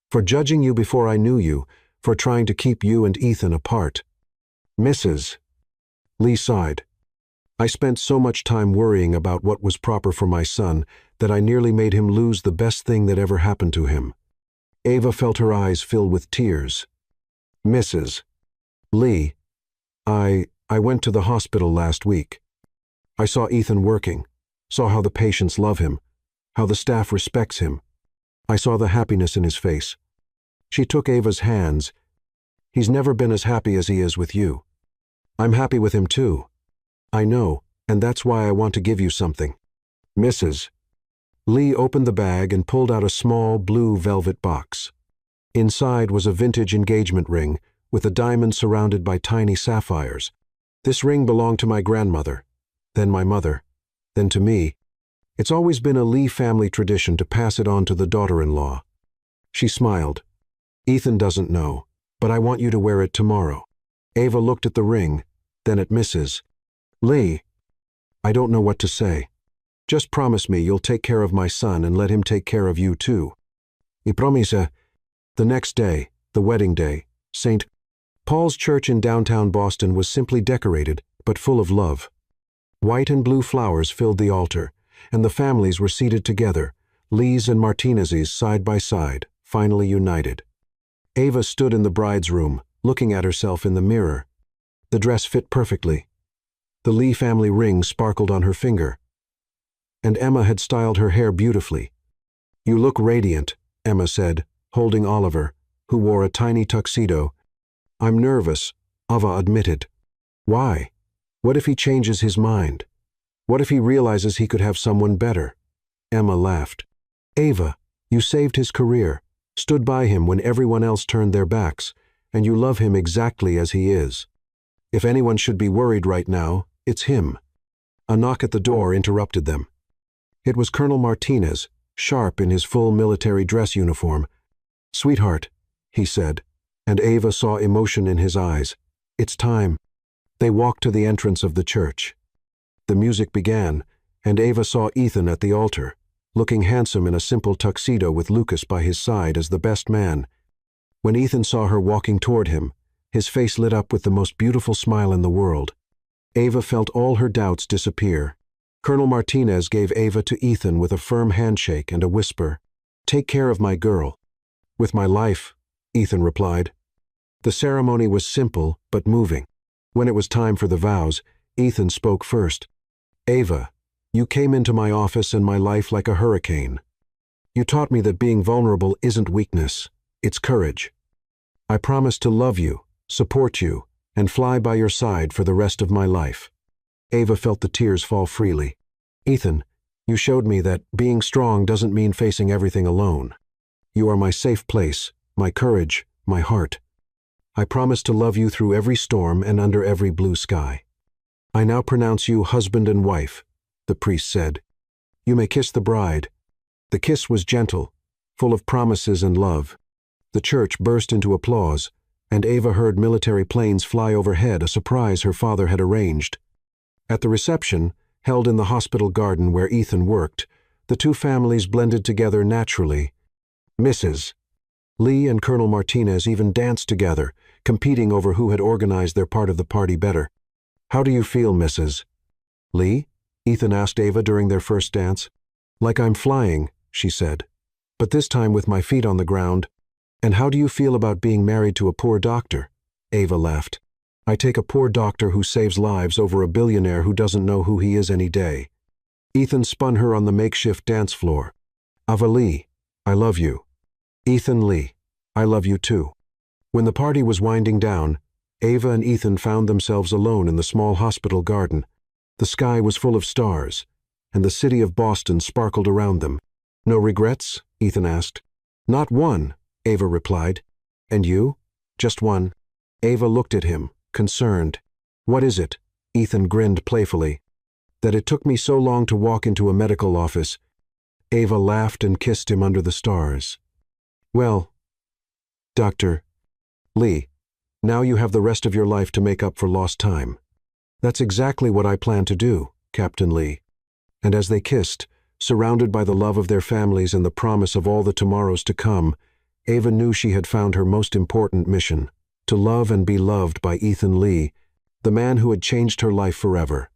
S1: "For judging you before I knew you, for trying to keep you and Ethan apart." Mrs. Lee sighed. "I spent so much time worrying about what was proper for my son that I nearly made him lose the best thing that ever happened to him." Ava felt her eyes fill with tears. Mrs. Lee, I went to the hospital last week. I saw Ethan working, saw how the patients love him, how the staff respects him. I saw the happiness in his face. She took Ava's hands. "He's never been as happy as he is with you. I'm happy with him too." I know, and that's why I want to give you something. Mrs. Lee opened the bag and pulled out a small blue velvet box. Inside was a vintage engagement ring with a diamond surrounded by tiny sapphires. This ring belonged to my grandmother, then my mother, then to me. It's always been a Lee family tradition to pass it on to the daughter-in-law. She smiled. Ethan doesn't know, but I want you to wear it tomorrow. Ava looked at the ring, then at Mrs. Lee. I don't know what to say. Just promise me you'll take care of my son and let him take care of you too. I promise. The next day, the wedding day, St. Paul's Church in downtown Boston was simply decorated, but full of love. White and blue flowers filled the altar, and the families were seated together, Lees and Martinez's side by side, finally united. Ava stood in the bride's room, looking at herself in the mirror. The dress fit perfectly. The Lee family ring sparkled on her finger. And Emma had styled her hair beautifully. You look radiant, Emma said, holding Oliver, who wore a tiny tuxedo. I'm nervous, Ava admitted. Why? What if he changes his mind? What if he realizes he could have someone better? Emma laughed. Ava, you saved his career, stood by him when everyone else turned their backs, and you love him exactly as he is. If anyone should be worried right now, it's him. A knock at the door interrupted them. It was Colonel Martinez, sharp in his full military dress uniform. Sweetheart, he said, and Ava saw emotion in his eyes. It's time. They walked to the entrance of the church. The music began, and Ava saw Ethan at the altar, looking handsome in a simple tuxedo with Lucas by his side as the best man. When Ethan saw her walking toward him, his face lit up with the most beautiful smile in the world. Ava felt all her doubts disappear. Colonel Martinez gave Ava to Ethan with a firm handshake and a whisper, "Take care of my girl." "With my life," Ethan replied. The ceremony was simple but moving. When it was time for the vows, Ethan spoke first. "Ava, you came into my office and my life like a hurricane. You taught me that being vulnerable isn't weakness, it's courage. I promise to love you, support you, and fly by your side for the rest of my life." Ava felt the tears fall freely. "Ethan, you showed me that being strong doesn't mean facing everything alone. You are my safe place, my courage, my heart. I promise to love you through every storm and under every blue sky. I now pronounce you husband and wife," the priest said. "You may kiss the bride." The kiss was gentle, full of promises and love. The church burst into applause, and Ava heard military planes fly overhead, a surprise her father had arranged. At the reception, held in the hospital garden where Ethan worked, the two families blended together naturally. Mrs. Lee and Colonel Martinez even danced together, competing over who had organized their part of the party better. "How do you feel, Mrs. Lee?" Ethan asked Ava during their first dance. "Like I'm flying," she said, "but this time with my feet on the ground." "And how do you feel about being married to a poor doctor?" Ava laughed. "I take a poor doctor who saves lives over a billionaire who doesn't know who he is any day." Ethan spun her on the makeshift dance floor. "Ava Lee, I love you." "Ethan Lee, I love you too." When the party was winding down, Ava and Ethan found themselves alone in the small hospital garden. The sky was full of stars, and the city of Boston sparkled around them. "No regrets?" Ethan asked. "Not one," Ava replied. "And you?" "Just one." Ava looked at him, concerned. "What is it?" Ethan grinned playfully. "That it took me so long to walk into a medical office." Ava laughed and kissed him under the stars. "Well, Dr. Lee, now you have the rest of your life to make up for lost time." "That's exactly what I plan to do, Captain Lee." And as they kissed, surrounded by the love of their families and the promise of all the tomorrows to come, Ava knew she had found her most important mission, to love and be loved by Ethan Lee, the man who had changed her life forever.